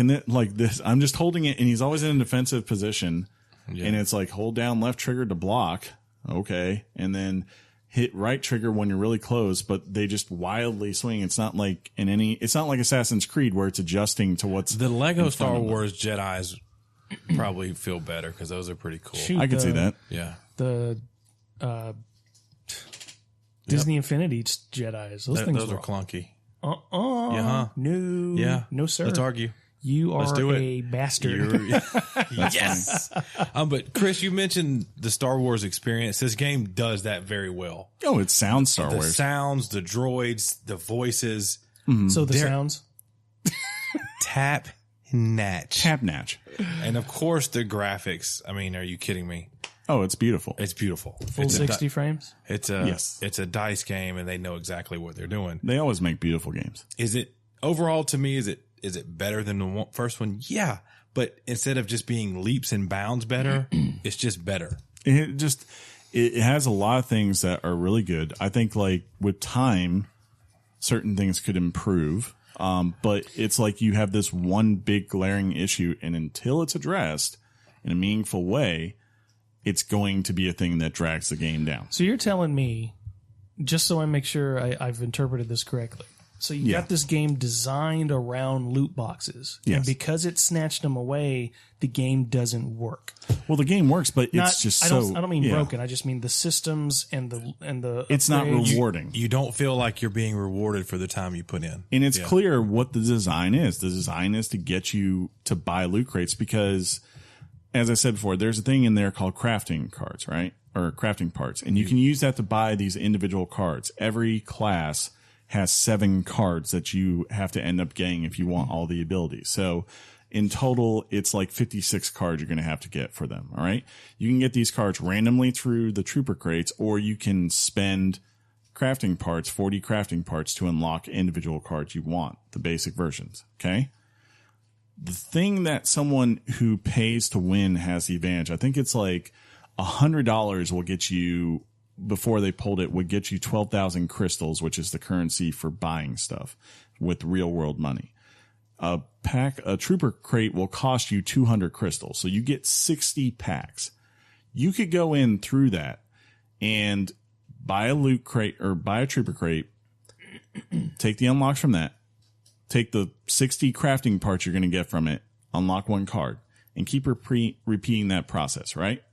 this. I'm just holding it, and he's always in a defensive position, and it's like hold down left trigger to block, okay, and then hit right trigger when you're really close. But they just wildly swing. It's not like It's not like Assassin's Creed where it's adjusting to what's the Lego Star Wars Jedis. Probably feel better because those are pretty cool. I can see that. Yeah, the Disney Infinity Jedis. Those are clunky. No. Yeah. No, sir. Let's argue. You are a bastard. Yes. But Chris, you mentioned the Star Wars experience. This game does that very well. Oh, it sounds Star Wars. The sounds, the droids, the voices. Mm-hmm. So the sounds. Tap natch. And of course the graphics. I mean, are you kidding me? Oh, it's beautiful. It's beautiful. Full 60 frames? It's a DICE game, and they know exactly what they're doing. They always make beautiful games. Is it overall to me? Is it better than the first one? Yeah, but instead of just being leaps and bounds better, it's just better. It has a lot of things that are really good. I think like with time, certain things could improve. But it's like you have this one big glaring issue, and until it's addressed in a meaningful way, it's going to be a thing that drags the game down. So you're telling me, just so I make sure I've interpreted this correctly. So you got this game designed around loot boxes. Yes. And because it snatched them away, the game doesn't work. Well, the game works, but it's I don't mean broken. I just mean the systems and the it's not rewarding. You don't feel like you're being rewarded for the time you put in. And it's clear what the design is. The design is to get you to buy loot crates because, as I said before, there's a thing in there called crafting cards, right? Or crafting parts. And you can use that to buy these individual cards. Every class has 7 cards that you have to end up getting if you want all the abilities. So in total, it's like 56 cards you're going to have to get for them. All right. You can get these cards randomly through the trooper crates, or you can spend crafting parts, 40 crafting parts to unlock individual cards you want, the basic versions. Okay. The thing that someone who pays to win has the advantage, I think it's like $100 will get you, before they pulled it, would get you 12,000 crystals, which is the currency for buying stuff with real world money. A trooper crate will cost you 200 crystals. So you get 60 packs. You could go in through that and buy a loot crate or buy a trooper crate, take the unlocks from that, take the 60 crafting parts you're going to get from it, unlock 1 card, and keep repeating that process, right?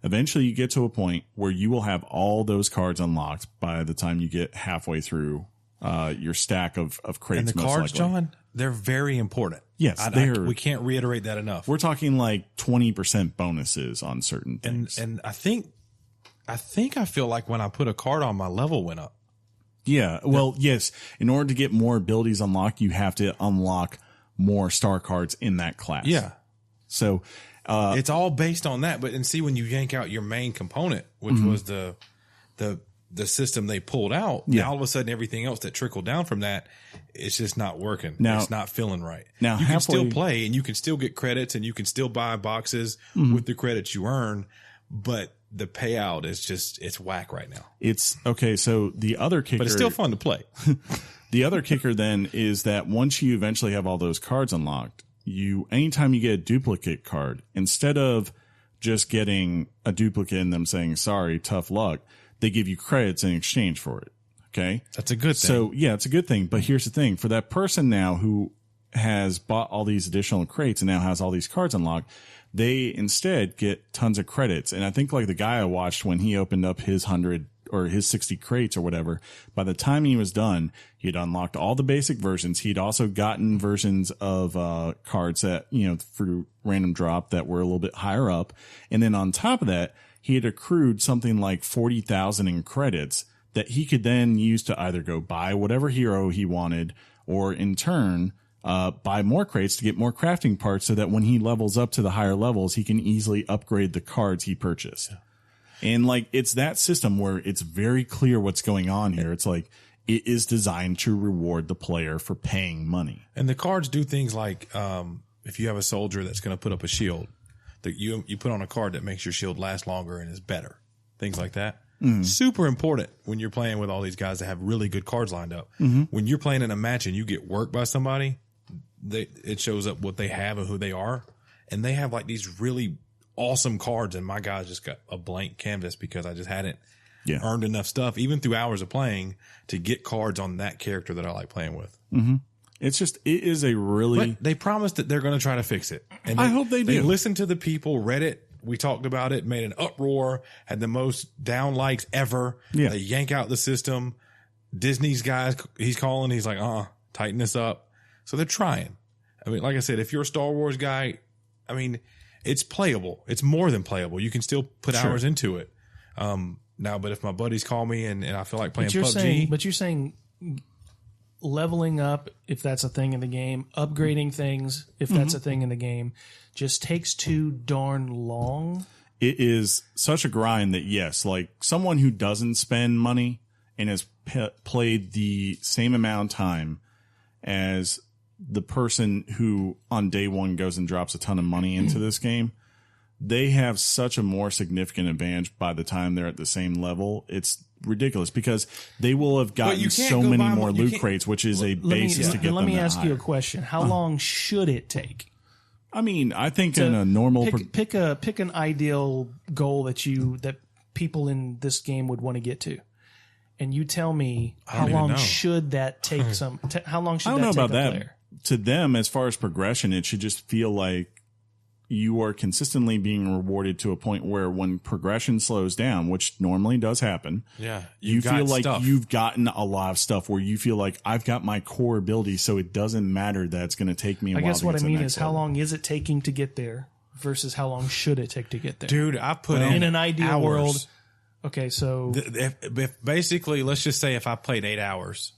Eventually you get to a point where you will have all those cards unlocked by the time you get halfway through your stack of crates. And the cards, John, they're very important. Yes, we can't reiterate that enough. We're talking like 20% bonuses on certain things. And I feel like when I put a card on, my level went up. Yeah. Well, yes. In order to get more abilities unlocked, you have to unlock more star cards in that class. Yeah. So it's all based on that. But see, when you yank out your main component, which was the system they pulled out, now all of a sudden everything else that trickled down from that, it's just not working. Now, it's not feeling right. Now you can still play and you can still get credits and you can still buy boxes with the credits you earn, but the payout is just, it's whack right now. It's okay. So the other kicker, but it's still fun to play. The other kicker then is that once you eventually have all those cards unlocked, anytime you get a duplicate card, instead of just getting a duplicate and them saying, sorry, tough luck, they give you credits in exchange for it. Okay. That's a good thing. So yeah, it's a good thing. But here's the thing, for that person now who has bought all these additional crates and now has all these cards unlocked, they instead get tons of credits. And I think like the guy I watched when he opened up his 100 or his 60 crates or whatever, by the time he was done, he'd unlocked all the basic versions. He'd also gotten versions of cards that, through random drop that were a little bit higher up. And then on top of that, he had accrued something like 40,000 in credits that he could then use to either go buy whatever hero he wanted, or in turn, buy more crates to get more crafting parts so that when he levels up to the higher levels, he can easily upgrade the cards he purchased. Yeah. And like, it's that system where it's very clear what's going on here. It's like, it is designed to reward the player for paying money. And the cards do things like, if you have a soldier that's going to put up a shield, that you put on a card that makes your shield last longer and is better. Things like that. Super important when you're playing with all these guys that have really good cards lined up. When you're playing in a match and you get worked by somebody, it shows up what they have and who they are. And they have like these really awesome cards, and my guy just got a blank canvas because I just hadn't earned enough stuff, even through hours of playing, to get cards on that character that I like playing with. It is a really... But they promised that they're going to try to fix it. And I hope they do. They listened to the people, read it. We talked about it, made an uproar, had the most down likes ever. Yeah. They yank out the system. Disney's guys, he's calling. He's like, tighten this up. So they're trying. I mean, like I said, if you're a Star Wars guy, I mean, it's playable. It's more than playable. You can still put hours into it. Now, but if my buddies call me and I feel like playing PUBG. But you're saying leveling up, if that's a thing in the game, upgrading things, if that's a thing in the game, just takes too darn long. It is such a grind that, yes, like someone who doesn't spend money and has played the same amount of time as the person who on day one goes and drops a ton of money into this game, they have such a more significant advantage by the time they're at the same level. It's ridiculous because they will have gotten so many more loot crates, which is a basis to get them. Let me ask you a higher. question. How long should it take? I mean, I think in a normal pick an ideal goal that people in this game would want to get to, and you tell me how long should that take? How long should I don't know about that. Player? To them, as far as progression, it should just feel like you are consistently being rewarded to a point where when progression slows down, which normally does happen, you feel like you've gotten a lot of stuff where you feel like I've got my core ability, so it doesn't matter that it's going to take me a while. I guess what I mean is how long is it taking to get there versus how long should it take to get there? Dude, I put in an ideal hours. world. Okay, so if basically, let's just say if I played 8 hours,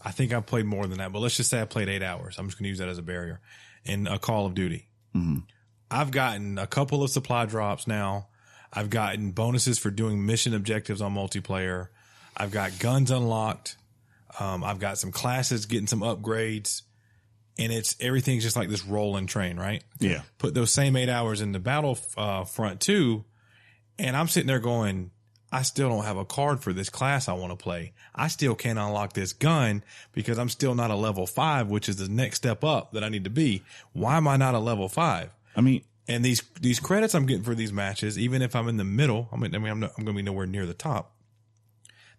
I think I played more than that, but let's just say I played 8 hours. I'm just going to use that as a barrier in a Call of Duty. I've gotten a couple of supply drops now. I've gotten bonuses for doing mission objectives on multiplayer. I've got guns unlocked. I've got some classes getting some upgrades, and everything's just like this rolling train, right? Yeah. Put those same 8 hours in the Battlefront 2, and I'm sitting there going, I still don't have a card for this class I want to play. I still can't unlock this gun because I'm still not a level 5, which is the next step up that I need to be. Why am I not a level 5? I mean, and these credits I'm getting for these matches, even if I'm in the middle, I'm going to be nowhere near the top.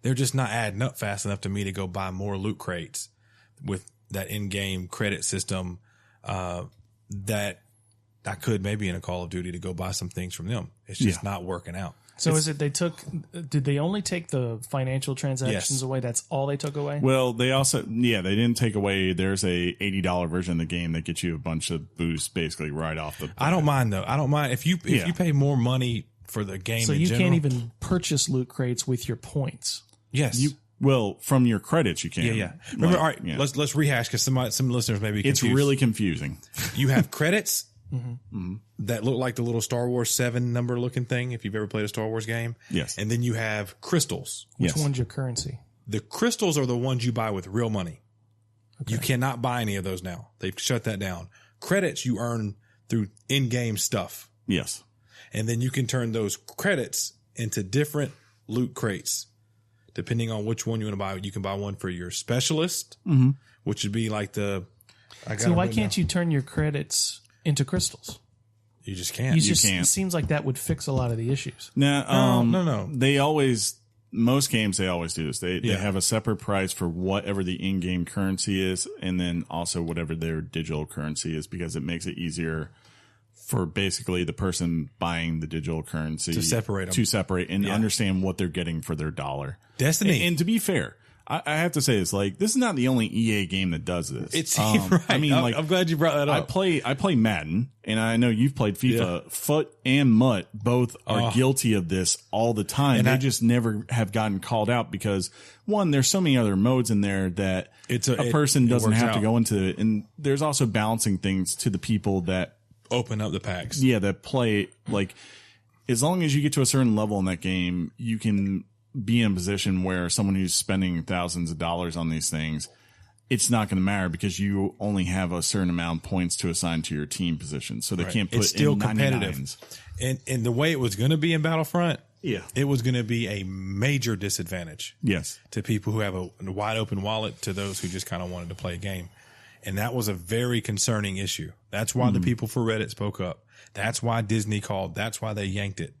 They're just not adding up fast enough to me to go buy more loot crates with that in-game credit system that I could maybe in a Call of Duty to go buy some things from them. It's just not working out. So did they only take the financial transactions away? That's all they took away? Well, they also, they didn't take away, there's a $80 version of the game that gets you a bunch of boosts basically right off the bat. I don't mind though. I don't mind if you pay more money for the game. So in you general, can't even purchase loot crates with your points. Yes. Well, from your credits you can. Yeah. Remember, all right, let's rehash because some listeners may be confused. It's really confusing. You have credits that look like the little Star Wars 7 number looking thing, if you've ever played a Star Wars game. Yes. And then you have crystals. Which one's your currency? The crystals are the ones you buy with real money. Okay. You cannot buy any of those now. They've shut that down. Credits you earn through in-game stuff. Yes. And then you can turn those credits into different loot crates. Depending on which one you want to buy. You can buy one for your specialist, which would be like the... So why can't you turn your credits into crystals? You just can't. You can't. It seems like that would fix a lot of the issues. No. No. Most games, they always do this. They have a separate price for whatever the in-game currency is, and then also whatever their digital currency is, because it makes it easier for basically the person buying the digital currency to separate and understand what they're getting for their dollar. Destiny. And to be fair, I have to say this, like, this is not the only EA game that does this. It's right. I mean, like, I'm glad you brought that up. I play Madden, and I know you've played FIFA. Yeah. Foot and Mutt both are guilty of this all the time. And they just never have gotten called out because, one, there's so many other modes in there that a person doesn't have to go into it. And there's also balancing things to the people that open up the packs. Yeah, that play, like, as long as you get to a certain level in that game, you can be in a position where someone who's spending thousands of dollars on these things, it's not going to matter because you only have a certain amount of points to assign to your team position. So they can't put it's still in competitive. 99s. And the way it was going to be in Battlefront, it was going to be a major disadvantage. Yes. To people who have a wide open wallet, to those who just kind of wanted to play a game. And that was a very concerning issue. That's why the people for Reddit spoke up. That's why Disney called. That's why they yanked it.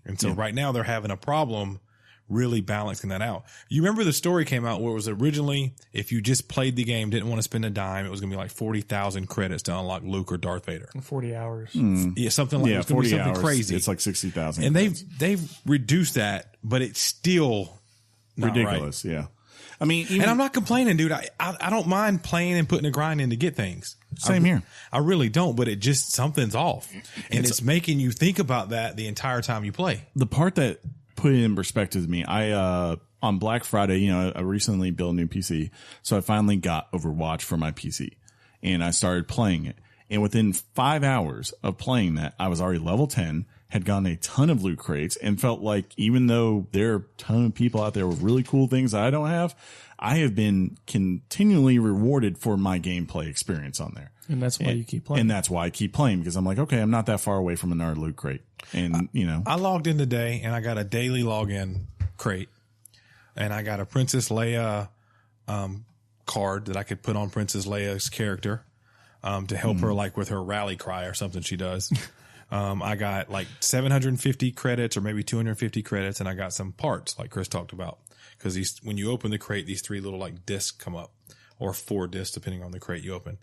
And so right now they're having a problem really balancing that out. You remember the story came out where it was originally, if you just played the game, didn't want to spend a dime, it was going to be like 40,000 credits to unlock Luke or Darth Vader. In 40 hours. Yeah, something like that. It's going to be something crazy. It's like 60,000. And they've reduced that, but it's still not ridiculous. Right. Yeah. I mean, and I'm not complaining, dude. I don't mind playing and putting a grind in to get things. Same here. I really don't, but it just, something's off. And it's making you think about that the entire time you play. The part that put it in perspective to me, on Black Friday, I recently built a new PC, so I finally got Overwatch for my PC, and I started playing it. And within 5 hours of playing that, I was already level 10, had gotten a ton of loot crates and felt like even though there are a ton of people out there with really cool things I don't have, I have been continually rewarded for my gameplay experience on there. And that's why you keep playing. And that's why I keep playing, because I'm like, okay, I'm not that far away from another loot crate. And, I logged in today and I got a daily login crate, and I got a Princess Leia card that I could put on Princess Leia's character to help her like with her rally cry or something she does. I got like 750 credits or maybe 250 credits, and I got some parts like Chris talked about, because when you open the crate, these 3 little like discs come up, or 4 discs depending on the crate you open.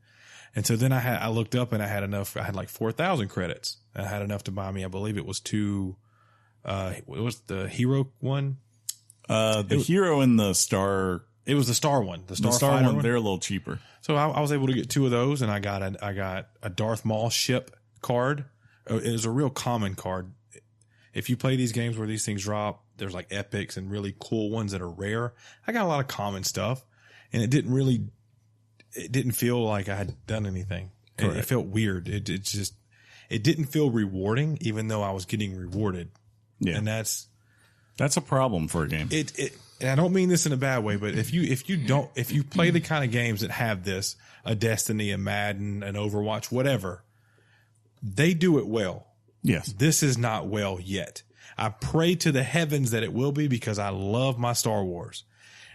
And so then I looked up and I had like 4,000 credits. I had enough to buy me, I believe it was 2, it was the hero one. Hero and the Star. It was the Star one. The Star one, they're a little cheaper. So I was able to get 2 of those, and I got a Darth Maul ship card. It was a real common card. If you play these games where these things drop, there's like epics and really cool ones that are rare. I got a lot of common stuff, and it didn't feel like I had done anything. It felt weird. It didn't feel rewarding, even though I was getting rewarded. Yeah. And that's a problem for a game. And I don't mean this in a bad way, but if you play the kind of games that have this, a Destiny, a Madden, an Overwatch, whatever, they do it well. Yes. This is not well yet. I pray to the heavens that it will be, because I love my Star Wars,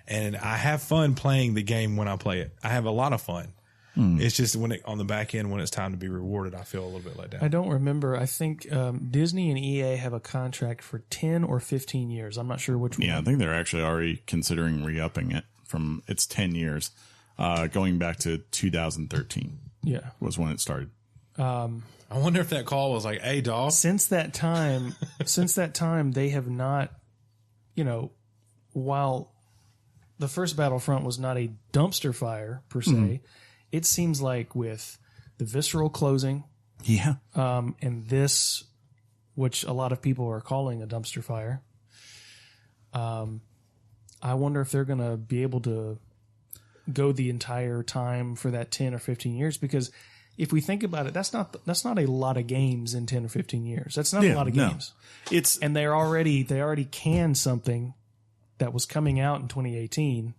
and I have fun playing the game when I play it. I have a lot of fun. It's just on the back end, when it's time to be rewarded, I feel a little bit let down. I don't remember. I think Disney and EA have a contract for 10 or 15 years. I'm not sure which one. Yeah, I think they're actually already considering re-upping it from its 10 years, going back to 2013. Yeah, was when it started. I wonder if that call was like, "Hey, dog." Since that time, they have not, while the first Battlefront was not a dumpster fire per se, it seems like with the Visceral closing, and this, which a lot of people are calling a dumpster fire, I wonder if they're going to be able to go the entire time for that 10 or 15 years, because if we think about it, that's not a lot of games in 10 or 15 years. That's not a lot of games. And they already canned something that was coming out in 2018.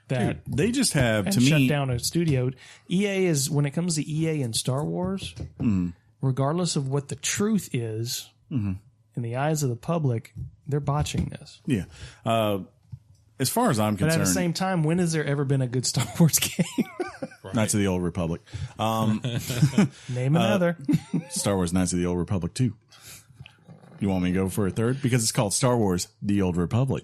That they just have, to shut me, down a studio. EA is, when it comes to EA and Star Wars, regardless of what the truth is, in the eyes of the public, they're botching this. Yeah. As far as I'm concerned, but at the same time, when has there ever been a good Star Wars game? Knights of the Old Republic. Name another. Star Wars Knights of the Old Republic 2. You want me to go for a third? Because it's called Star Wars The Old Republic.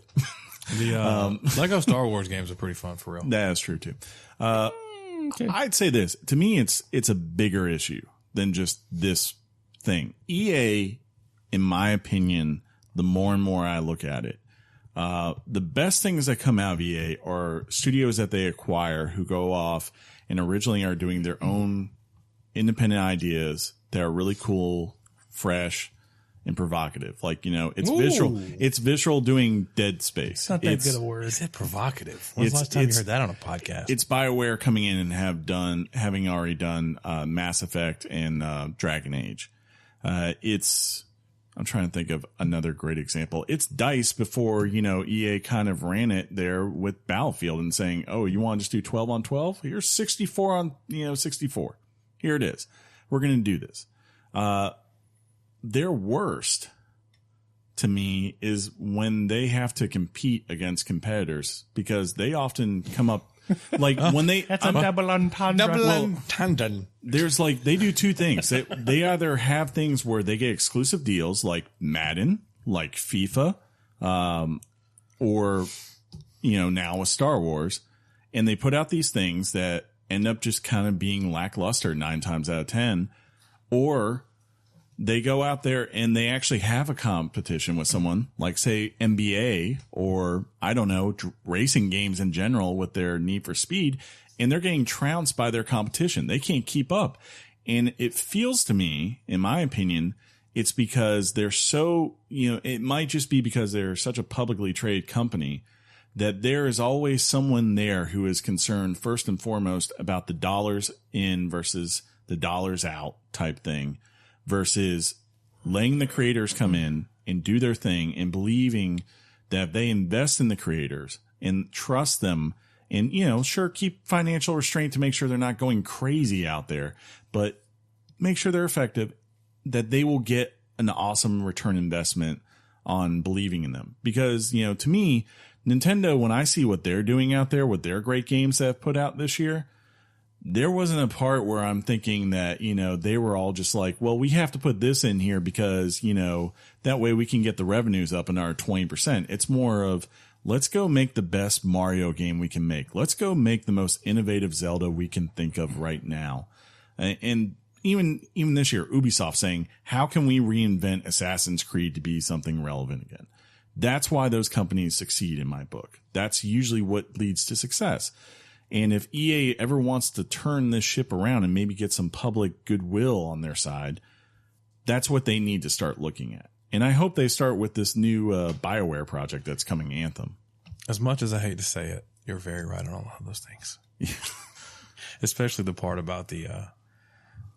The Lego Star Wars games are pretty fun, for real. That's true, too. Okay. I'd say this. To me, it's a bigger issue than just this thing. EA, in my opinion, the more and more I look at it, the best things that come out of EA are studios that they acquire who go off and originally are doing their own independent ideas that are really cool, fresh, and provocative. Like, it's Visceral. It's Visceral doing Dead Space. It's not that good a word. Is it provocative? When's the last time you heard that on a podcast? It's BioWare coming in and having already done Mass Effect and Dragon Age. I'm trying to think of another great example. It's DICE before, EA kind of ran it there with Battlefield and saying, oh, you want to just do 12 on 12? Here's 64 on, 64. Here it is. We're going to do this. Their worst to me is when they have to compete against competitors, because they often come up like when they that's a double entendre. Double entendre. There's they do two things. They either have things where they get exclusive deals like Madden, like FIFA, or now with Star Wars, and they put out these things that end up just kind of being lackluster 9 times out of 10, or they go out there and they actually have a competition with someone like, say, NBA or, I don't know, racing games in general with their Need for Speed, and they're getting trounced by their competition. They can't keep up. And it feels to me, in my opinion, it's because they're so, it might just be because they're such a publicly traded company that there is always someone there who is concerned first and foremost about the dollars in versus the dollars out type thing, versus letting the creators come in and do their thing and believing that if they invest in the creators and trust them and, sure, keep financial restraint to make sure they're not going crazy out there, but make sure they're effective, that they will get an awesome return investment on believing in them. Because, to me, Nintendo, when I see what they're doing out there with their great games that have put out this year, there wasn't a part where I'm thinking that, they were all just like, well, we have to put this in here because, that way we can get the revenues up in our 20%. It's more of, let's go make the best Mario game we can make. Let's go make the most innovative Zelda we can think of right now. And even this year, Ubisoft saying, how can we reinvent Assassin's Creed to be something relevant again? That's why those companies succeed in my book. That's usually what leads to success. And if EA ever wants to turn this ship around and maybe get some public goodwill on their side, that's what they need to start looking at. And I hope they start with this new BioWare project that's coming, Anthem. As much as I hate to say it, you're very right on all of those things. Especially the part about the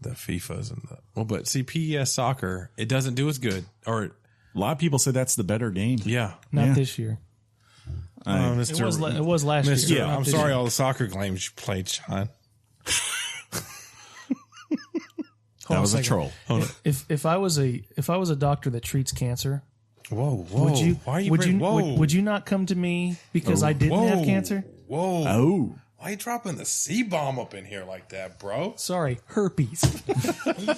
FIFAs and but see, PES soccer, it doesn't do as good. Or a lot of people say that's the better game. Yeah. Not this year. Mr. It was last year. Yeah, I'm sorry, all the soccer games you played, Sean. That was a troll. If I was a doctor that treats cancer, whoa, would you not come to me because I didn't have cancer? Whoa. Oh. Why are you dropping the C-bomb up in here like that, bro? Sorry, herpes.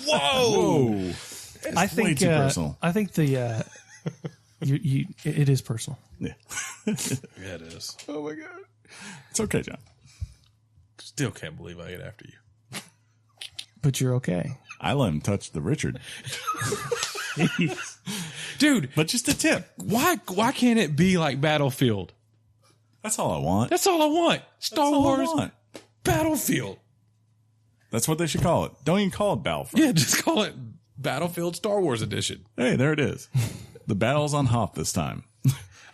Whoa. I think way too personal. I think it is personal. Yeah. Yeah, it is. Oh my God. It's okay, John. Still can't believe I get after you. But you're okay. I let him touch the Richard. Dude, but just a tip. Why can't it be like Battlefield? That's all I want. That's all I want. Star Wars Battlefield. That's what they should call it. Don't even call it Battlefront. Yeah, just call it Battlefield Star Wars Edition. Hey, there it is. The battle's on Hoth this time.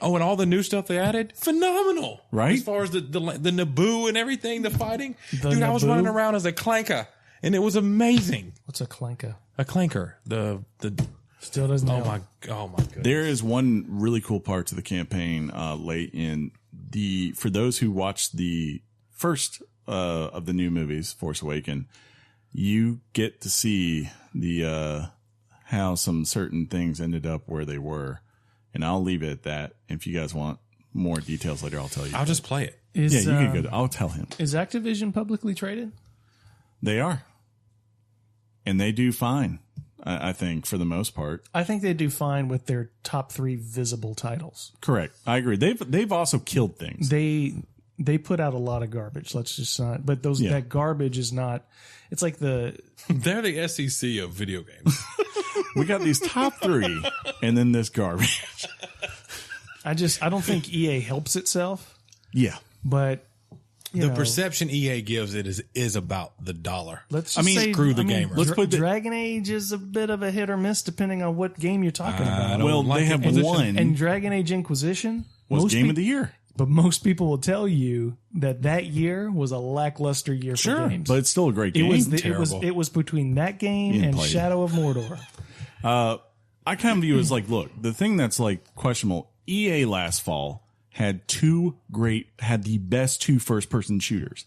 Oh, and all the new stuff they added, phenomenal. Right? As far as the Naboo and everything, the fighting. Dude, I was running around as a clanker, and it was amazing. What's a clanker? A clanker. The Still doesn't know. Oh my goodness. There is one really cool part to the campaign late in for those who watched the first of the new movies, Force Awakens, you get to see the how some certain things ended up where they were. And I'll leave it at that. If you guys want more details later, I'll tell you. I'll just play it. You can go. I'll tell him. Is Activision publicly traded? They are. And they do fine, I think, for the most part. I think they do fine with their top 3 visible titles. Correct. I agree. They've also killed things. They put out a lot of garbage. Let's just not. But that garbage is not. It's like they're the SEC of video games. We got these top 3, and then this garbage. I don't think EA helps itself. Yeah, but the perception EA gives it is about the dollar. Let's just say, screw the gamers. Let's put Dragon Age is a bit of a hit or miss depending on what game you're talking about. Well, they have one, and Dragon Age Inquisition was game of the year. But most people will tell you that year was a lackluster year for games. But it's still a great game. It was between that game and Shadow of Mordor. I kind of view it as like, look, the thing that's like questionable, EA last fall had the best 2 first-person shooters.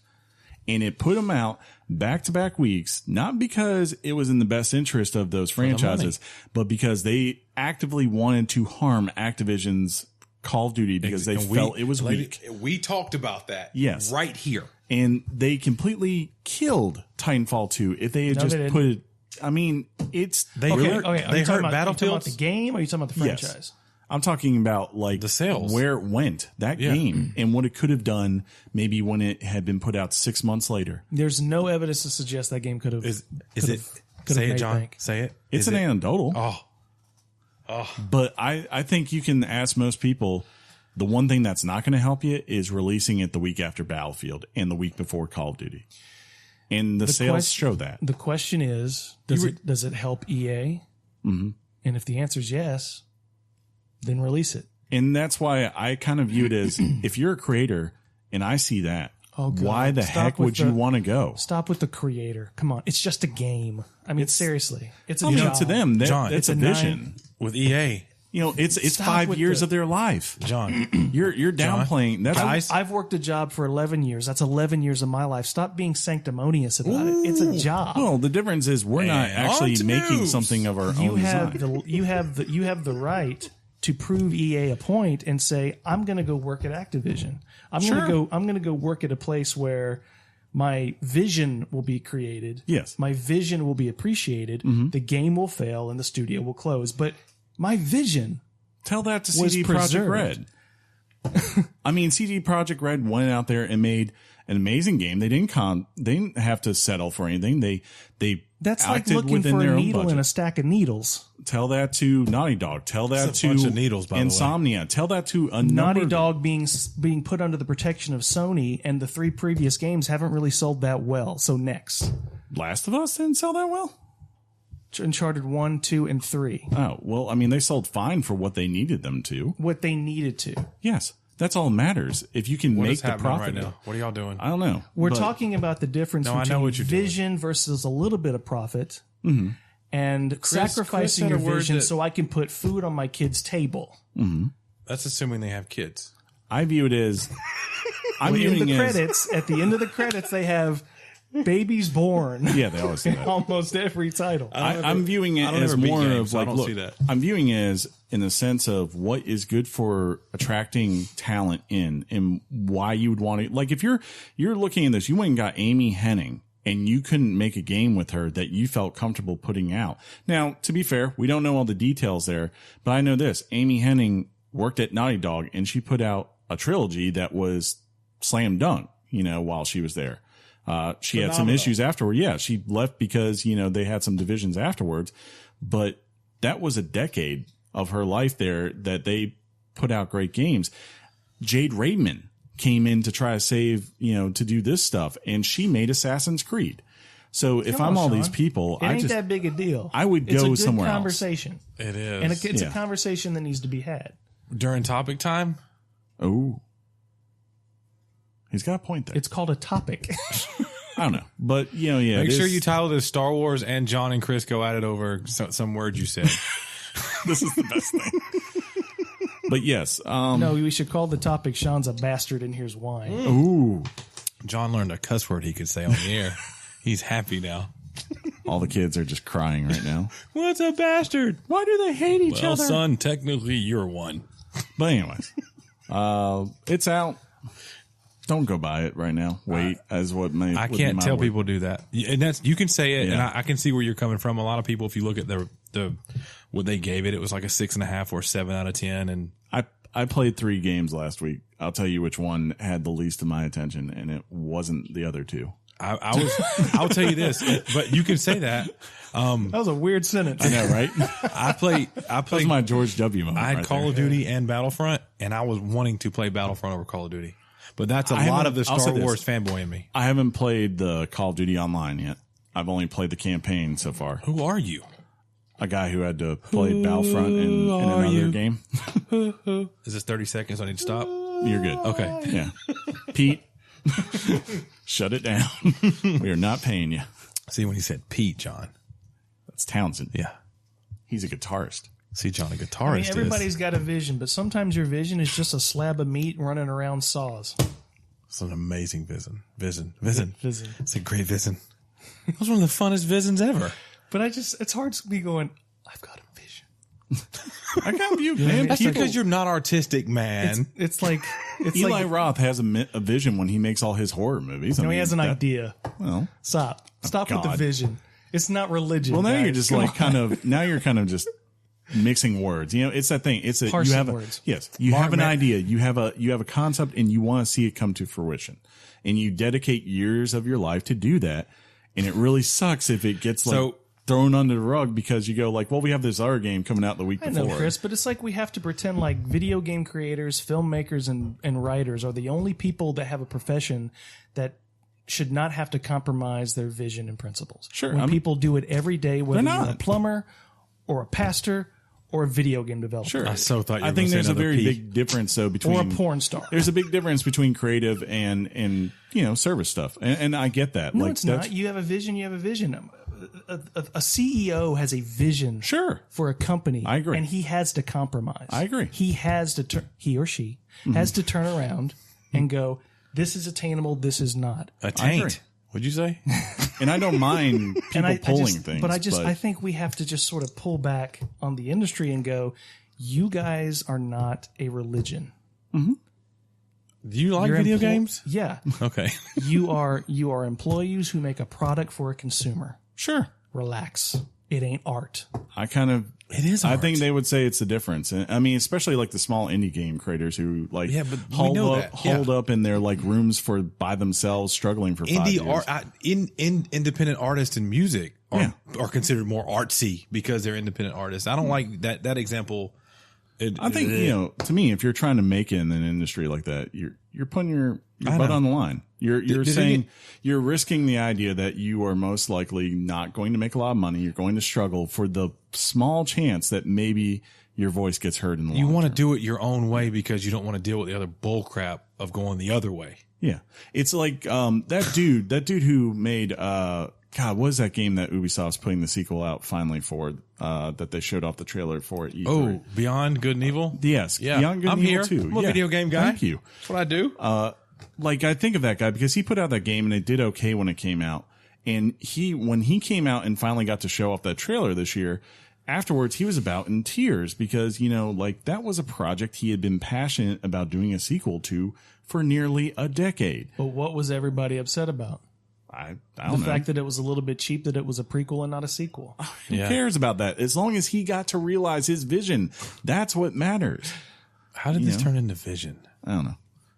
And it put them out back-to-back weeks, not because it was in the best interest of those franchises, but because they actively wanted to harm Activision's Call of Duty because they felt it was weak. We talked about that. Yes. Right here. And they completely killed Titanfall 2 if they had put it. I mean, it's... They hurt Battlefield. Are you talking about the game or are you talking about the franchise? Yes. I'm talking about like the sales, where it went, that game, and what it could have done maybe when it had been put out 6 months later. There's no evidence to suggest that game could have. Say it, John. Bank. Say it. It's an anecdotal. Oh. But I think you can ask most people, the one thing that's not going to help you is releasing it the week after Battlefield and the week before Call of Duty. And the sales show that. The question is, does it help EA? Mm-hmm. And if the answer is yes, then release it. And that's why I kind of view it as, if you're a creator and I see that, Oh, God. why the Stop heck with would you want to go? Stop with the creator. Come on. It's just a game. I mean, seriously. It's a job. To them, John, it's a it's a vision. With EA, It's Stop 5 with years the- of their life. John, You're downplaying. That's guys, I've worked a job for 11 years. That's 11 years of my life. Stop being sanctimonious about it. It's a job. well, the difference is we're not And actually on to making news. something of our you own have design. you have the right to prove EA a point and say, I'm going to go work at Activision. I'm going to go work at a place where my vision will be created. Yes. My vision will be appreciated. Mm-hmm. The game will fail and the studio will close. But my vision Tell that to was CD Projekt preserved. Red. I mean, CD Projekt Red went out there and made an amazing game. They didn't have to settle for anything. They That's like acted looking within for their a own needle budget. in a stack of needles. Tell that to Naughty Dog. Tell that That's a to bunch of needles, by the way. Insomnia. Tell that to a number Naughty of- Dog being put under the protection of Sony, and the 3 previous games haven't really sold that well. So next, Last of Us didn't sell that well. Uncharted 1, 2, and 3. Oh well, I mean, they sold fine for what they needed them to. What they needed to. Yes, that's all that matters. If you can what make is the happening profit right now? What are y'all doing? I don't know. We're but talking about the difference No, I know between what you're doing. vision versus a little bit of profit and Chris sacrificing said your a word vision that- so I can put food on my kid's table. That's assuming they have kids. I view it as I'm In viewing the it as credits, at the end of the credits, they have babies born. yeah, they always do that. Almost every title. I'm viewing it I don't as ever beat more games, of so I like, don't look, see that. I'm viewing it as in the sense of what is good for attracting talent in and why you would want to, like, if you're looking at this, you went and got Amy Hennig and you couldn't make a game with her that you felt comfortable putting out. Now, to be fair, we don't know all the details there, but I know this, Amy Hennig worked at Naughty Dog and she put out a trilogy that was slam dunk, while she was there. She had some issues afterward. Yeah, she left because, they had some divisions afterwards, but that was a decade of her life there that they put out great games. Jade Raymond came in to try to save, to do this stuff, and she made Assassin's Creed. So if Come I'm on, all Sean. these people, It ain't I just, that big a deal. I would It's go a good somewhere else. conversation. It is. And it's Yeah. a conversation that needs to be had. During topic time, oh, he's got a point there. It's called a topic. I don't know, but yeah. make it sure is- you title this Star Wars and John and Chris go at it over some word you said. This is the best thing. But yes, No, we should call the topic Sean's a bastard and here's why. ooh, John learned a cuss word he could say on the air. He's happy now. all the kids are just crying right now. What's a bastard? Why do they hate each Well, other? son, technically you're one. But anyways, it's out. Don't go buy it right now. Wait, as what may I would be can't my tell word. people to do that, and that's you can say it, and Yeah. I can see where you're coming from. A lot of people, if you look at the what they gave it, it was like a 6.5 or 7 out of 10, and I played 3 games last week. I'll tell you which one had the least of my attention, and it wasn't the other 2. I'll tell you this, but you can say that. That was a weird sentence. I know, right? I played That's my George W. moment. I had right Call there. of Duty and Battlefront, and I was wanting to play Battlefront over Call of Duty. But that's a I lot haven't- of the I'll Star say this. Wars fanboy in me. I haven't played the Call of Duty Online yet. I've only played the campaign so far. Who are you? A guy who had to play Battlefront in are another you? game. Is this 30 seconds? I need to stop. You're good. Okay. Yeah. Pete, shut it down. We are not paying you. See, when he said Pete, John. That's Townsend. Yeah. He's a guitarist. See, John, a I guitarist mean, is. everybody's got a vision, but sometimes your vision is just a slab of meat running around saws. It's an amazing vision. Vision. Vision. It's a great vision. It was one of the funnest visions ever. But it's hard to be going, I've got a vision. I got you, man. That's People, because you're not artistic, man. It's like, it's Eli like, Roth has a vision when he makes all his horror movies. I he mean, has an that- idea. Well, Stop with the God. vision. It's not religion. well, now guys. you're just Come like on. kind of just mixing words. It's that thing. It's a Parsing you have words. you have an Mark, idea. You have a concept, and you want to see it come to fruition, and you dedicate years of your life to do that. And it really sucks if it gets like So- thrown under the rug because you go like, well, we have this other game coming out the week I before. know, Chris, but it's like we have to pretend like video game creators, filmmakers, and writers are the only people that have a profession that should not have to compromise their vision and principles. Sure, When I'm- people do it every day, whether They're you're a not. plumber or a pastor or a video game developer. Sure. I so thought you were I think gonna say there's a another very P. big difference though between Or a porn star. There's a big difference between creative and service stuff, and I get that. No, like, it's not. You have a vision. You have a vision. A CEO has a vision Sure. for a company. I agree. And he has to compromise. I agree. He has to he or she has to turn around and go, this is attainable, this is not. A agree. taint. What'd you say? And I don't mind people And I pulling just, things, but I think we have to just sort of pull back on the industry and go, you guys are not a religion. Do you like You're video emplo- games? Yeah. Okay. you are employees who make a product for a consumer. sure. Relax. It ain't art. It is I art. think they would say it's the difference. And, I mean, especially like the small indie game creators who like Yeah, but we hold know up, that. hold Yeah. up in their like rooms by themselves, struggling for 5 Indie years. art, independent artists in music are considered more artsy because they're independent artists. I don't like that example. I think to me, if you're trying to make it in an industry like that, you're putting your butt on the line. You're saying you're risking the idea that you are most likely not going to make a lot of money. You're going to struggle for the small chance that maybe your voice gets heard in the long you want to term. do it your own way because you don't want to deal with the other bull crap of going the other way. Yeah, it's like that dude who made God, what is that game that Ubisoft's putting the sequel out finally for that they showed off the trailer for at E3? Oh, Beyond Good and Evil? Yes, Yeah. Beyond Good I'm and here. Evil 2. I'm a video game guy. Thank you. That's what I do. Like I think of that guy because he put out that game and it did okay when it came out. And when he came out and finally got to show off that trailer this year, afterwards he was about in tears because like that was a project he had been passionate about doing a sequel to for nearly a decade. But what was everybody upset about? I The don't know. fact that it was a little bit cheap, that it was a prequel and not a sequel. Who cares about that? As long as he got to realize his vision, that's what matters. How did this turn into Vision? I don't know.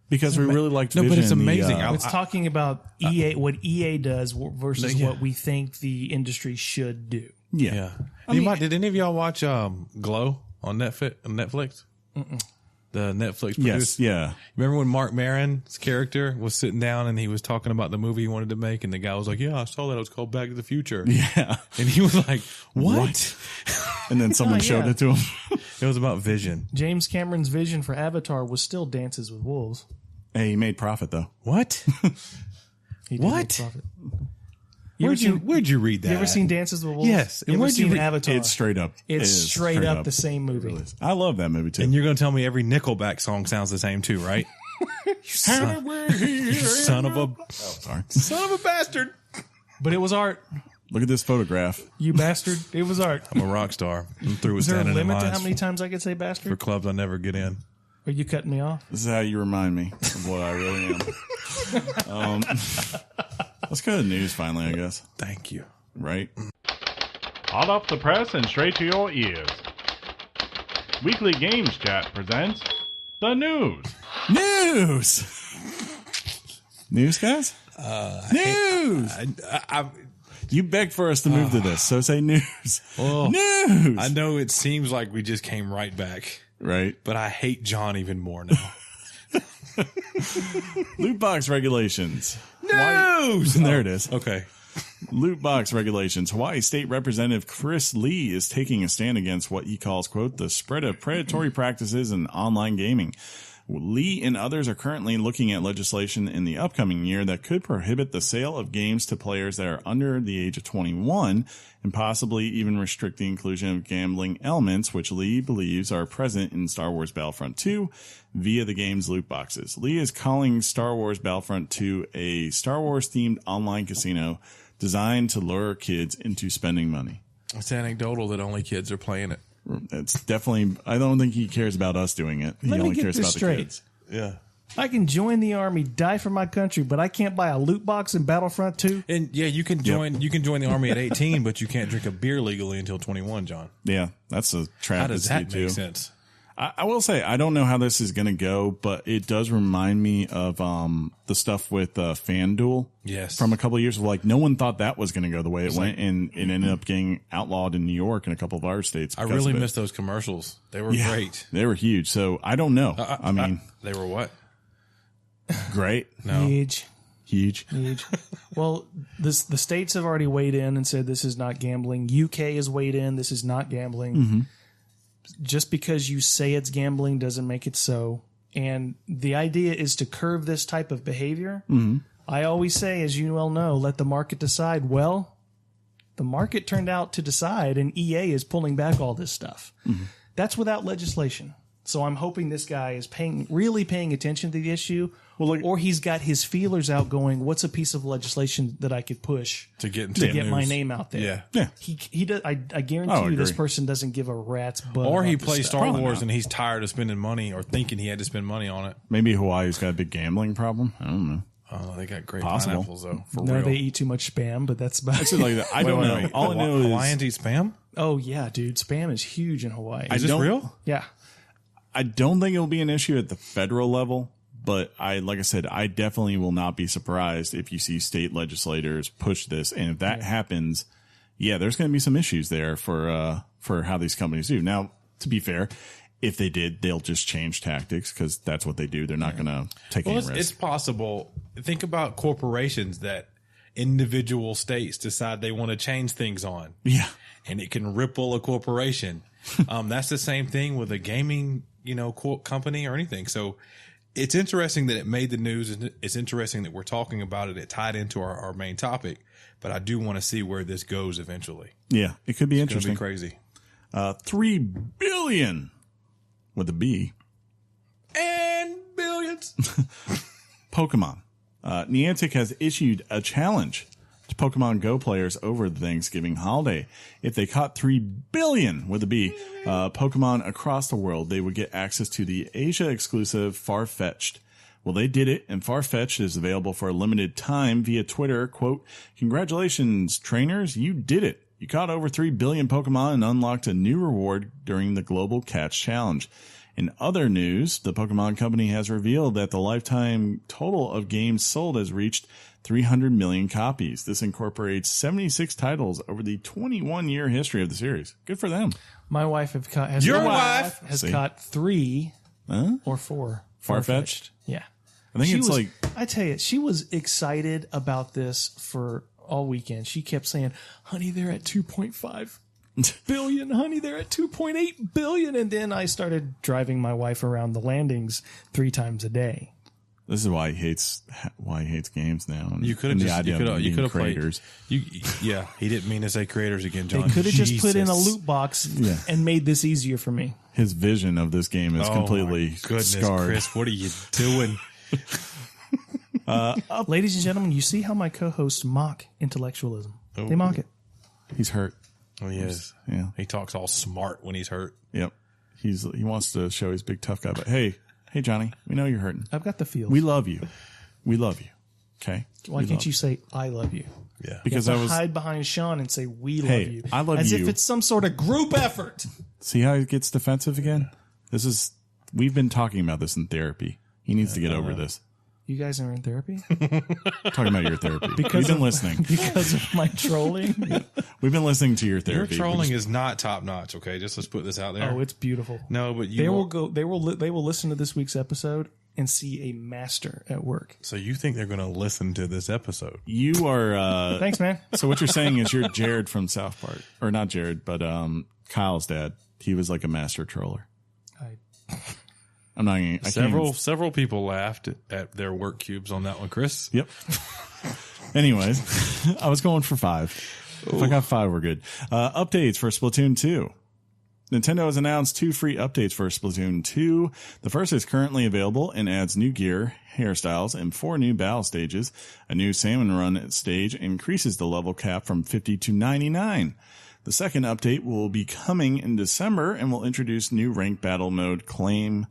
Because we really liked No, Vision. but it's amazing. It's talking about EA, what EA does versus what we think the industry should do. yeah. Yeah. Did any of y'all watch Glow on Netflix? The Netflix produced. Yes, yeah. Remember when Mark Maron's character was sitting down and he was talking about the movie he wanted to make, and the guy was like, "Yeah, I saw that. It was called Back to the Future." Yeah. And he was like, "What?" And then someone showed yeah. it to him. It was about Vision. James Cameron's vision for Avatar was still Dances with Wolves. Hey, he made profit though. What? He did What? make profit. Where'd you read that? You ever seen Dances with Wolves? Yes. You And ever where'd you seen read- Avatar? It's straight up. It's it is straight up the same movie. I love that movie too. And you're going to tell me every Nickelback song sounds the same too, right? You son of a son of a bastard. But it was art. Look at this photograph. You bastard. It was art. I'm a rock star. I'm through with Is there a standing in limit to lines how many times I could say for bastard? clubs I never get in. Are you cutting me off? This is how you remind me of what I really am. Let's go to the news finally, I guess. Thank you. Right? Hot off the press and straight to your ears. Weekly Games Chat presents the news. News, guys? News! You begged for us to move to this, so say news. Oh, News! I know it seems like we just came right back, Right? but I hate John even more now. Loot box regulations. News! There it is. Okay. Loot box regulations. Hawaii State Representative Chris Lee is taking a stand against what he calls, quote, the spread of predatory practices in online gaming. Lee and others are currently looking at legislation in the upcoming year that could prohibit the sale of games to players that are under the age of 21 and possibly even restrict the inclusion of gambling elements, which Lee believes are present in Star Wars Battlefront 2 via the game's loot boxes. Lee is calling Star Wars Battlefront 2 a Star Wars themed online casino designed to lure kids into spending money. It's anecdotal that only kids are playing it. It's definitely, I don't think he cares about us doing it. He Let me only get cares this about straight. the kids. Yeah. I can join the army, die for my country, but I can't buy a loot box in Battlefront 2? And yeah, you can join the army at 18, but you can't drink a beer legally until 21, John. Yeah, that's a trap. How does that make sense? I will say, I don't know how this is going to go, but it does remind me of the stuff with FanDuel. Yes. From a couple of years ago. Like, no one thought that was going to go the way it went, and it ended up getting outlawed in New York and a couple of other states. I because really of it. miss those commercials. They were Yeah, great. They were huge. So I don't know. I mean, They were what? great. No. Huge. Huge. Well, the states have already weighed in and said this is not gambling. UK has weighed in. This is not gambling. just because you say it's gambling doesn't make it so. And the idea is to curb this type of behavior. Mm-hmm. I always say, as you well know, let the market decide. Well, the market turned out to decide, and EA is pulling back all this stuff. Mm-hmm. That's without legislation. So I'm hoping this guy is really paying attention to the issue, or he's got his feelers out going, what's a piece of legislation that I could push to get my name out there? Yeah. He does. I guarantee you this person doesn't give a rat's butt. Or he about this plays stuff. Star Wars and he's tired of spending money or thinking he had to spend money on it. Maybe Hawaii's got a big gambling problem. I don't know. Oh, they got great Possible. pineapples though. For No, real. they eat too much spam, but that's about it. Like that. I don't know. All I know is Hawaiians eat spam. Oh yeah, dude, spam is huge in Hawaii. Is this real? Yeah. I don't think it'll be an issue at the federal level, but like I said, I definitely will not be surprised if you see state legislators push this. And if that happens, there's going to be some issues there for how these companies do. Now, to be fair, if they did, they'll just change tactics because that's what they do. They're not going to take any risk. It's possible. Think about corporations that individual states decide they want to change things on. Yeah. And it can ripple a corporation. That's the same thing with a gaming, company or anything. So it's interesting that it made the news. And it's interesting that we're talking about it. It tied into our main topic, but I do want to see where this goes eventually. Yeah. It could be It's interesting. going to be crazy. 3 billion with a B. And billions. Pokemon. Niantic has issued a challenge to Pokemon Go players over the Thanksgiving holiday. If they caught 3 billion with a B Pokemon across the world, they would get access to the Asia-exclusive Farfetch'd. Well, they did it, and Farfetch'd is available for a limited time via Twitter. Quote, "Congratulations, trainers, you did it. You caught over 3 billion Pokemon and unlocked a new reward during the Global Catch Challenge." In other news, the Pokemon Company has revealed that the lifetime total of games sold has reached 300 million copies. This incorporates 76 titles over the 21-year history of the series. Good for them. My wife has caught 3 or 4 Farfetch'd? Yeah. I think I tell you, she was excited about this for all weekend. She kept saying, honey, they're at 2.5 billion. Honey, they're at 2.8 billion. And then I started driving my wife around the landings 3 times a day. This is why he hates games now. And You could have creators. Yeah, he didn't mean to say creators again, John. They could have just put in a loot box and made this easier for me. His vision of this game is completely scarred. Chris, what are you doing? Ladies and gentlemen, you see how my co-hosts mock intellectualism. Oh. They mock it. He's hurt. Oh, he is. Yeah. He talks all smart when he's hurt. Yep. He wants to show he's big tough guy, but hey, Johnny, we know you're hurting. I've got the feels. We love you. We love you. Okay. Why can't you say I love you? Yeah. Because you have to hide behind Sean and say we love you. I love as you. if it's some sort of group effort. See how he gets defensive again? We've been talking about this in therapy. He needs to get over this. You guys are in therapy? Talking about your therapy. We've been listening. Because of my trolling? We've been listening to your Your therapy. trolling is not top notch. Okay, just let's put this out there. Oh, it's beautiful. No, but They will listen to this week's episode and see a master at work. So you think they're going to listen to this episode? You are. Thanks, man. So what you're saying is you're Jared from South Park, or not Jared, but Kyle's dad. He was like a master troller. I'm not gonna, Several people laughed at their work cubes on that one, Chris. Yep. Anyways, I was going for 5. If I got 5, we're good. Updates for Splatoon 2. Nintendo has announced 2 free updates for Splatoon 2. The first is currently available and adds new gear, hairstyles, and 4 new battle stages. A new Salmon Run stage increases the level cap from 50 to 99. The second update will be coming in December and will introduce new ranked battle mode Clam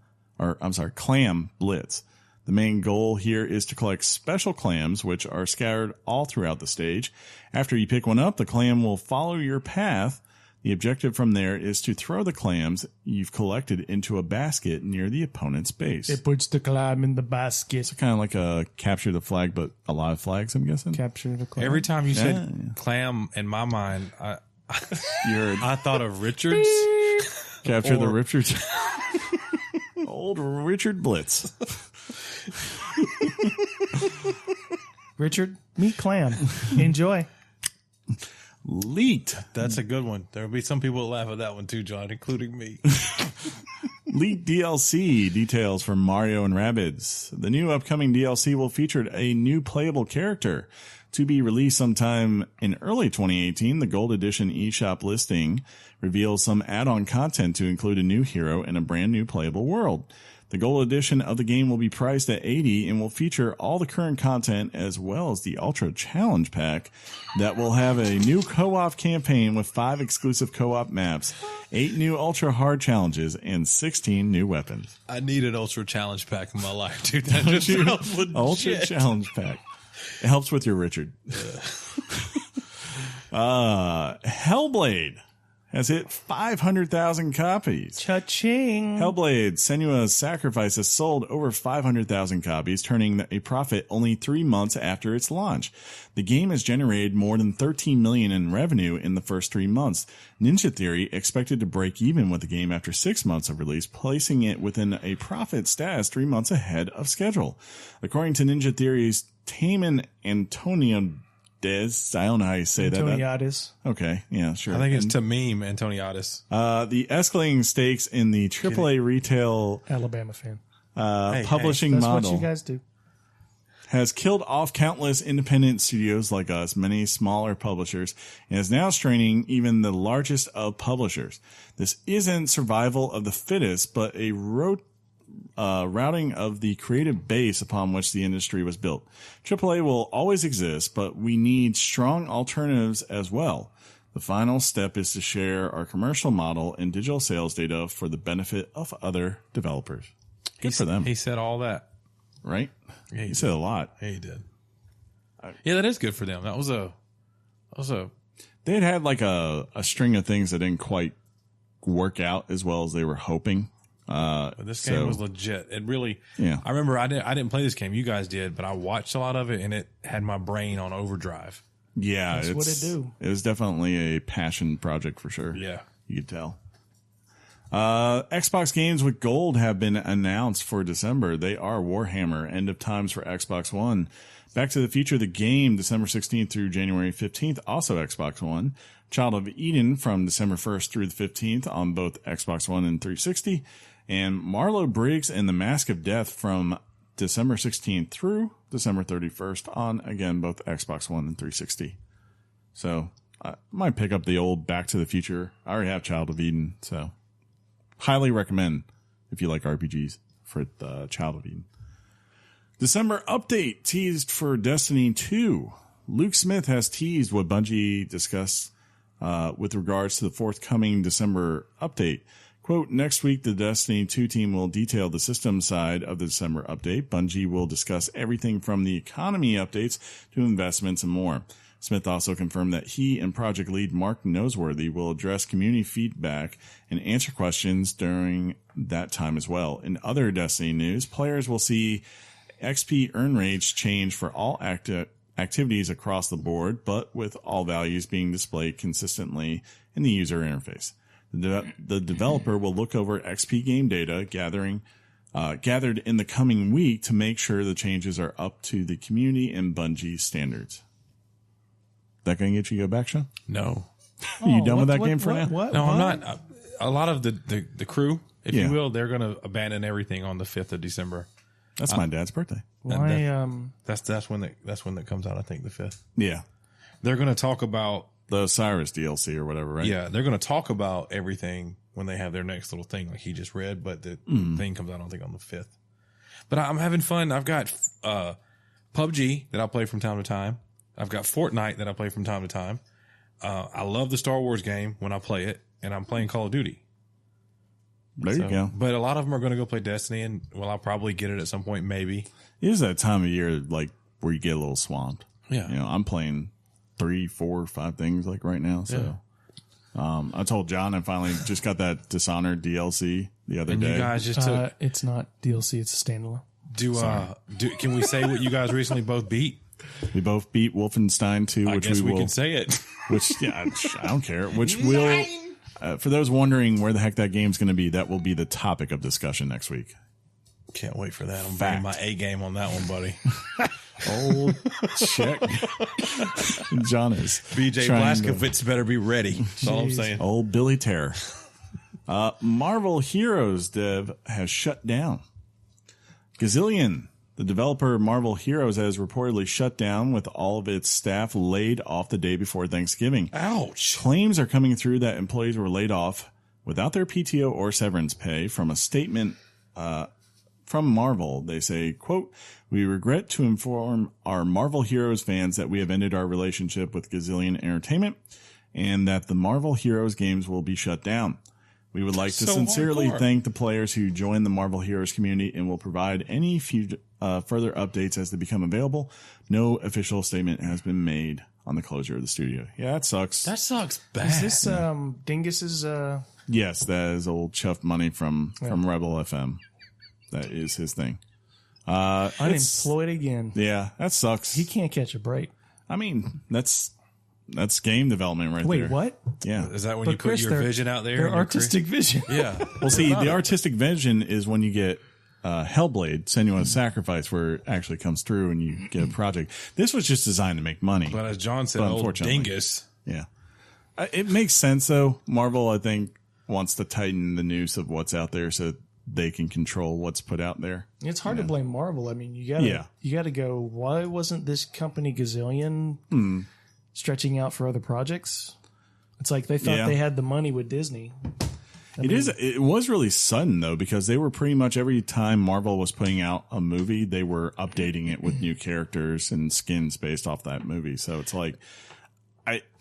Blitz. The main goal here is to collect special clams, which are scattered all throughout the stage. After you pick one up, the clam will follow your path. The objective from there is to throw the clams you've collected into a basket near the opponent's base. It puts the clam in the basket. It's kind of like a capture the flag, but a lot of flags, I'm guessing. Capture the clam. Every time you said clam, in my mind, I thought of Richards. Capture the Richards. Old Richard Blitz. Richard, meet clam. Enjoy. Leaked. That's a good one. There will be some people that laugh at that one too, John, including me. Leaked DLC details for Mario and Rabbids. The new upcoming DLC will feature a new playable character. To be released sometime in early 2018, the Gold Edition eShop listing reveals some add-on content to include a new hero and a brand new playable world. The Gold Edition of the game will be priced at $80 and will feature all the current content as well as the Ultra Challenge Pack that will have a new co-op campaign with 5 exclusive co-op maps, 8 new Ultra Hard challenges, and 16 new weapons. I need an Ultra Challenge Pack in my life, dude. That just sounds legit. Ultra Challenge Pack. It helps with your Richard. Hellblade has hit 500,000 copies. Cha-ching. Hellblade: Senua's Sacrifice has sold over 500,000 copies, turning a profit only 3 months after its launch. The game has generated more than $13 million in revenue in the first 3 months. Ninja Theory expected to break even with the game after 6 months of release, placing it within a profit status 3 months ahead of schedule. According to Ninja Theory's Taman Antonio Des, I don't know how you say that. Antoniadis. Okay, yeah, sure. I think it's Tamim Antoniadis. The escalating stakes in the AAA retail Alabama fan. publishing That's model what you guys do. has killed off countless independent studios like us, many smaller publishers, and is now straining even the largest of publishers. This isn't survival of the fittest, but a routing of the creative base upon which the industry was built. AAA will always exist, but we need strong alternatives as well. The final step is to share our commercial model and digital sales data for the benefit of other developers. Good for them, He said all that. right? Yeah, He said a lot. Yeah, he did. Yeah, that is good for them. That was a They'd had like a string of things that didn't quite work out as well as they were hoping. But this game was legit. It really, Yeah. I remember I didn't play this game. You guys did, but I watched a lot of it and it had my brain on overdrive. Yeah, That's what it do. It was definitely a passion project for sure. Yeah. You could tell. Xbox games with gold have been announced for December. They are Warhammer, End of Times for Xbox One, Back to the Future, the game, December 16th through January 15th, also Xbox One, Child of Eden from December 1st through the 15th on both Xbox One and 360, and Marlo Briggs and the Mask of Death from December 16th through December 31st on, again, both Xbox One and 360. So I might pick up the old Back to the Future. I already have Child of Eden, so highly recommend if you like RPGs for the Child of Eden. December update teased for Destiny 2. Luke Smith has teased what Bungie discussed with regards to the forthcoming December update. Quote, next week, the Destiny 2 team will detail the system side of the December update. Bungie will discuss everything from the economy updates to investments and more. Smith also confirmed that he and project lead Mark Noseworthy will address community feedback and answer questions during that time as well. In other Destiny news, players will see XP earn rates change for all activities across the board, but with all values being displayed consistently in the user interface. The developer will look over XP game data gathered in the coming week to make sure the changes are up to the community and Bungie standards. That going to get you to go back, Sean? No. Are you done with that game for now? No, I'm not. A lot of the crew, if Yeah. you will, they're going to abandon everything on the 5th of December. That's my dad's birthday. Why? That's when that comes out, I think, the 5th. Yeah. They're going to talk about The Osiris DLC or whatever, right? Yeah, they're going to talk about everything when they have their next little thing, like he just read. But the thing comes out, I think, on the 5th. But I'm having fun. I've got PUBG that I play from time to time. I've got Fortnite that I play from time to time. I love the Star Wars game when I play it, and I'm playing Call of Duty. There you go. But a lot of them are going to go play Destiny, and well, I'll probably get it at some point, maybe. It is that time of year like where you get a little swamped. Yeah. You know, I'm playing 3, 4, 5 things like right now. So I told John I finally just got that Dishonored DLC the other And day. you guys just took, It's not DLC. It's a standalone. can we say what you guys recently both beat? We both beat Wolfenstein 2, I which guess we will, can say it. which yeah, I don't care. Which will, for those wondering where the heck that game's going to be, that will be the topic of discussion next week. Can't wait for that. I'm Fact. bringing my A game on that one, buddy. Old check. John is BJ trying to- Blazkowicz better be ready. That's all I'm saying. Old Billy Terror. Marvel Heroes dev has shut down. Gazillion, the developer of Marvel Heroes, has reportedly shut down with all of its staff laid off the day before Thanksgiving. Ouch. Claims are coming through that employees were laid off without their PTO or severance pay. From a statement from Marvel, they say, quote, "We regret to inform our Marvel Heroes fans that we have ended our relationship with Gazillion Entertainment and that the Marvel Heroes games will be shut down. We would like to So sincerely hardcore. thank the players who joined the Marvel Heroes community and will provide any further updates as they become available. No official statement has been made on the closure of the studio." Yeah, that sucks. That sucks bad. Is this Dingus's? Yes, that is old Chuff Money from Rebel FM. That is his thing. It's- Unemployed again. Yeah, that sucks. He can't catch a break. I mean, that's game development right there. Wait, what? Yeah. Is that when But you Chris, put your vision out there? Their and your artistic vision. Yeah. Well, see, the artistic vision is when you get Hellblade, Senua's Sacrifice, where it actually comes through and you get a project. This was just designed to make money. But as John said, But old unfortunately- dingus. Yeah. It makes sense, though. Marvel, I think, wants to tighten the noose of what's out there so they can control what's put out there. It's hard to blame Marvel. I mean, you gotta go. Why wasn't this company Gazillion stretching out for other projects? It's like they thought Yeah. they had the money with Disney. It was really sudden, though, because they were pretty much every time Marvel was putting out a movie, they were updating it with new characters and skins based off that movie. So it's like,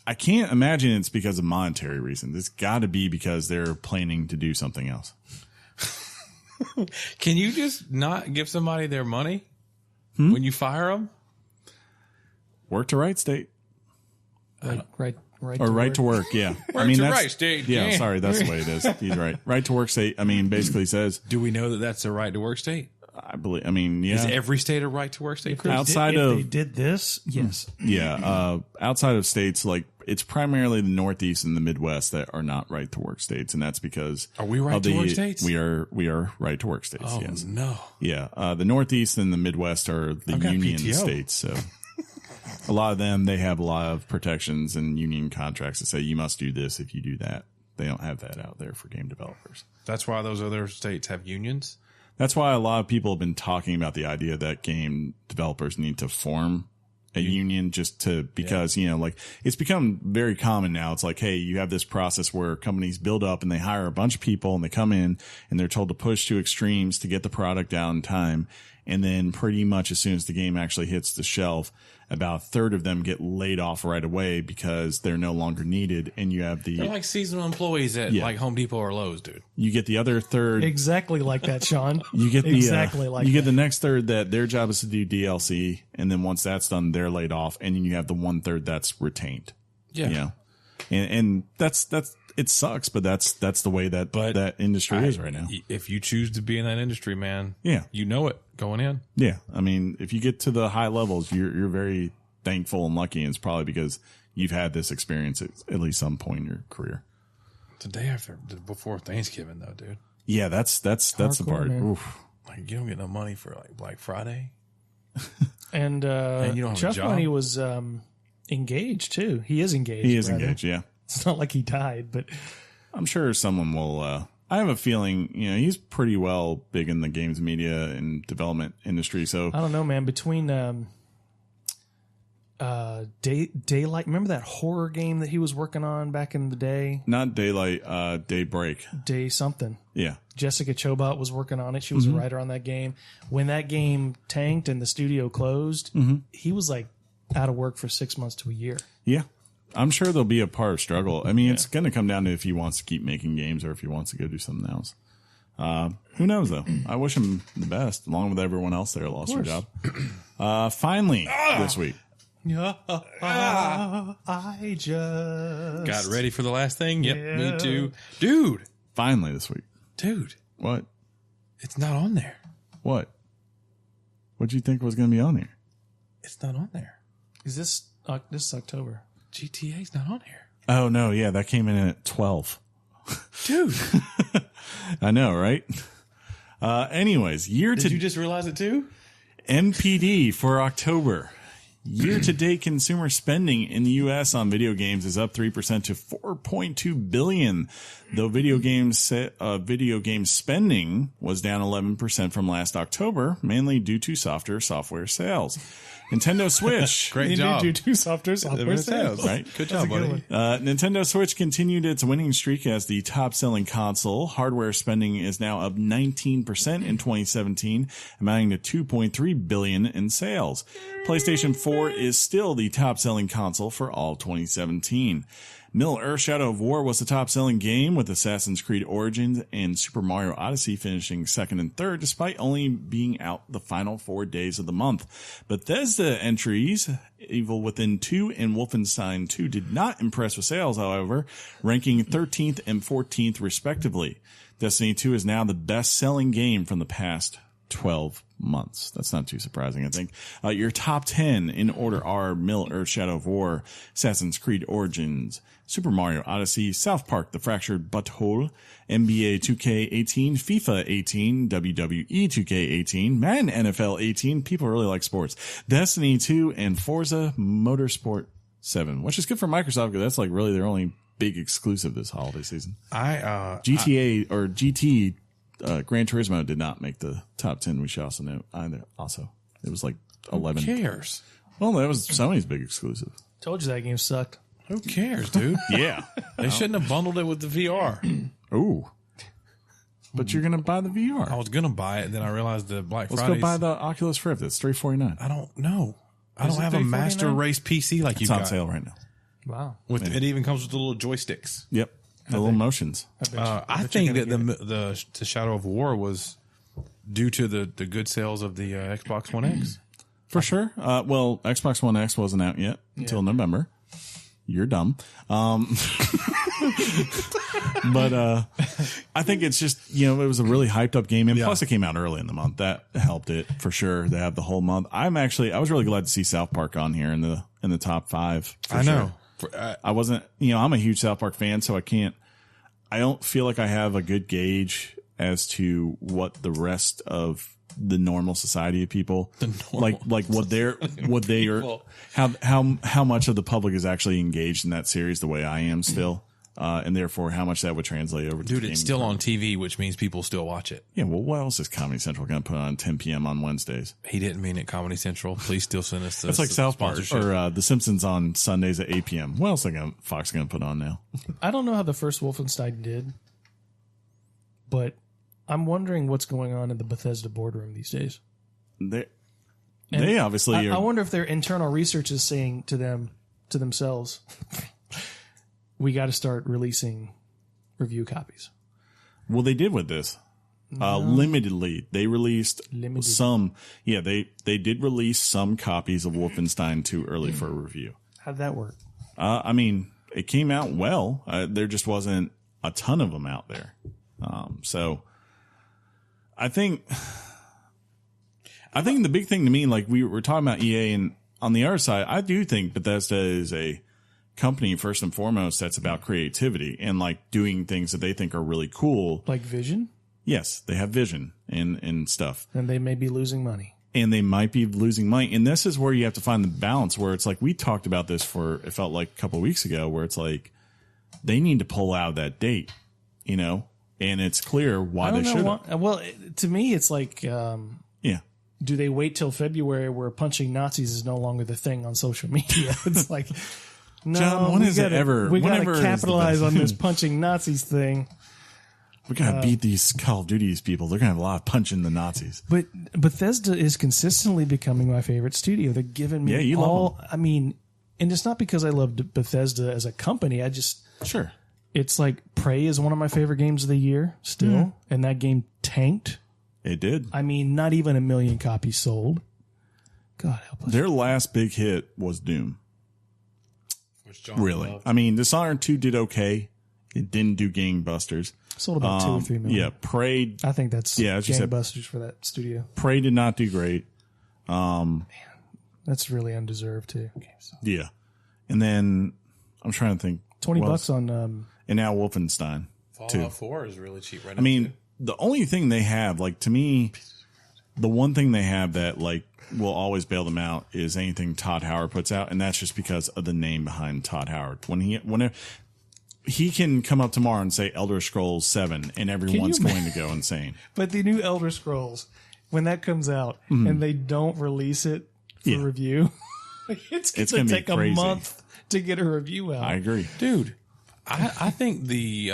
I can't imagine it's because of monetary reasons. It's got to be because they're planning to do something else. Can you just not give somebody their money when you fire them? Work to right state. Right. Or right to work, yeah. Work to right state, Yeah, yeah. sorry, that's the way it is. He's right. Right to work state, I mean, basically says, Do we know that that's a right to work state? Is Is every state a right to work state? outside if of they did this, yes. outside of states, like, it's primarily the Northeast and the Midwest that are not right to work states, and that's because Are we right of to work states? We are right to work states. Oh, yes, no. yeah. The Northeast and the Midwest are the I've got union PTO. states, so a lot of them, they have a lot of protections and union contracts that say you must do this if you do that. They don't have that out there for game developers. That's why those other states have unions? That's why a lot of people have been talking about the idea that game developers need to form a union just because, like, it's become very common now. It's like, hey, you have this process where companies build up and they hire a bunch of people and they come in and they're told to push to extremes to get the product out in time. And then pretty much as soon as the game actually hits the shelf, about a third of them get laid off right away because they're no longer needed. And you have They're like seasonal employees at like Home Depot or Lowe's, dude. you get the other third. Exactly like that, Sean. You get the exactly like you get that. the next third that their job is to do DLC, and then once that's done, they're laid off, and then you have the 1/3 that's retained. Yeah. You know? And that's it sucks, but that's the way that that industry is right now. If you choose to be in that industry, man, Yeah. you know it going in. Yeah, I mean, if you get to the high levels, you're very thankful and lucky, and it's probably because you've had this experience at least some point in your career. The day before Thanksgiving, though, dude. Yeah, that's the Hardcore, part. man. Oof. Like, you don't get no money for like Black Friday. And you don't have a Chuck job? Money was engaged too. He is engaged. He is rather. engaged. Yeah. It's not like he died, but I'm sure someone will. I have a feeling, he's pretty well big in the games media and development industry. So I don't know, man. Between Daylight, remember that horror game that he was working on back in the day? not Daylight, Daybreak. Day something. Yeah. Jessica Chobot was working on it. She was a writer on that game. When that game tanked and the studio closed, he was like out of work for 6 months to a year. Yeah. I'm sure there'll be a part of struggle. I mean, it's going to come down to if he wants to keep making games or if he wants to go do something else. Who knows, though? I wish him the best, along with everyone else there lost their job. Finally, this week. I just Got ready for the last thing? Yep, me too. Dude, Finally this week. What? it's not on there. What? What'd you think was going to be on here? It's not on there. Is this is October? GTA's not on here. Oh, no. Yeah, that came in at 12. Dude, I know, right? Anyways, did you just realize it too? MPD for October. Year-to-date consumer spending in the U.S. on video games is up 3% to $4.2 billion, though video game spending was down 11% from last October, mainly due to softer software sales. Nintendo Switch. Great job. Due to software sales. Right? Good job, buddy. Nintendo Switch continued its winning streak as the top-selling console. Hardware spending is now up 19% in 2017, amounting to $2.3 billion in sales. PlayStation 4 is still the top-selling console for all 2017. Middle-earth Shadow of War was the top-selling game, with Assassin's Creed Origins and Super Mario Odyssey finishing second and third, despite only being out the final 4 days of the month. Bethesda entries, Evil Within 2 and Wolfenstein 2, did not impress with sales, however, ranking 13th and 14th respectively. Destiny 2 is now the best-selling game from the past 12 months. That's not too surprising, I think. Your top 10 in order are Middle-earth Shadow of War, Assassin's Creed Origins, Super Mario Odyssey, South Park The Fractured Butthole, NBA 2K18, FIFA 18, WWE 2K18, Madden NFL 18, people really like sports, Destiny 2, and Forza Motorsport 7, which is good for Microsoft because that's like really their only big exclusive this holiday season. GT Gran Turismo did not make the top 10, we should also know either. Also, it was like 11. Who cares? Well, that was Sony's big exclusive. Told you that game sucked. Who cares, dude? Yeah. They shouldn't have bundled it with the VR. Ooh. But you're going to buy the VR. I was going to buy it, then I realized the Black Let's Friday. go buy the Oculus Rift. It's $349. I don't know. I Is don't it have a $349? master race PC like you It's on got. sale right now. Wow. With it even comes with the little joysticks. Yep. The little motions. I think that the Shadow of War was due to the good sales of the Xbox One X. For sure. Well, Xbox One X wasn't out yet until November. You're dumb. But I think it's just, it was a really hyped up game. And plus it came out early in the month. That helped it for sure. They have the whole month. I was really glad to see South Park on here in the top 5. I know. I wasn't, I'm a huge South Park fan, so I don't feel like I have a good gauge as to what the rest of the normal society of people, like what they are, how much of the public is actually engaged in that series the way I am still. And therefore how much that would translate over to Dude, it's still on TV, which means people still watch it. Yeah, well, what else is Comedy Central going to put on 10 p.m. on Wednesdays? He didn't mean it, Comedy Central. Please still send us the It's like South Park sponsorship. or The Simpsons on Sundays at 8 p.m. What else is Fox going to put on now? I don't know how the first Wolfenstein did, but I'm wondering what's going on in the Bethesda boardroom these days. They obviously I wonder if their internal research is saying to themselves, we got to start releasing review copies. Well, they did with this. Limitedly. They released some. Yeah, they did release some copies of Wolfenstein 2 early for a review. How'd that work? I mean, it came out well. There just wasn't a ton of them out there. So I think the big thing to me, like we were talking about EA, and on the other side, I do think Bethesda is a company first and foremost that's about creativity and like doing things that they think are really cool. Like vision? Yes, they have vision and stuff. And they may be losing money. And they might be losing money. And this is where you have to find the balance, where it's like we talked about this it felt like a couple of weeks ago, where it's like they need to pull out of that date, and it's clear why they should. Well, to me, it's like, Yeah. do they wait till February where punching Nazis is no longer the thing on social media? It's like, no, John, when is it ever? We got whenever to is the capitalize best- on this punching Nazis thing. We gotta beat these Call of Duty's people. They're gonna have a lot of punching the Nazis. But Bethesda is consistently becoming my favorite studio. They're giving me you love I mean, and it's not because I love Bethesda as a company. I just Sure. It's like Prey is one of my favorite games of the year still, and that game tanked. It did. I mean, not even 1 million copies sold. God help us. Their last big hit was Doom. Which John Really. loved. I mean, Dishonored 2 did okay. It didn't do gangbusters. Sold about 2 or 3 million. Yeah, Prey I think that's as you said, gangbusters for that studio. Prey did not do great. That's really undeserved too. Yeah. And then I'm trying to think. $20 what bucks else? on And now Wolfenstein. Fallout 4 is really cheap right now. I mean, the only thing they have, like to me, the one thing they have that like will always bail them out is anything Todd Howard puts out, and that's just because of the name behind Todd Howard. Whenever he can come up tomorrow and say Elder Scrolls 7, and everyone's going to go insane. But the new Elder Scrolls, when that comes out and they don't release it for review, it's going to take a month to get a review out. I agree. Dude, I think the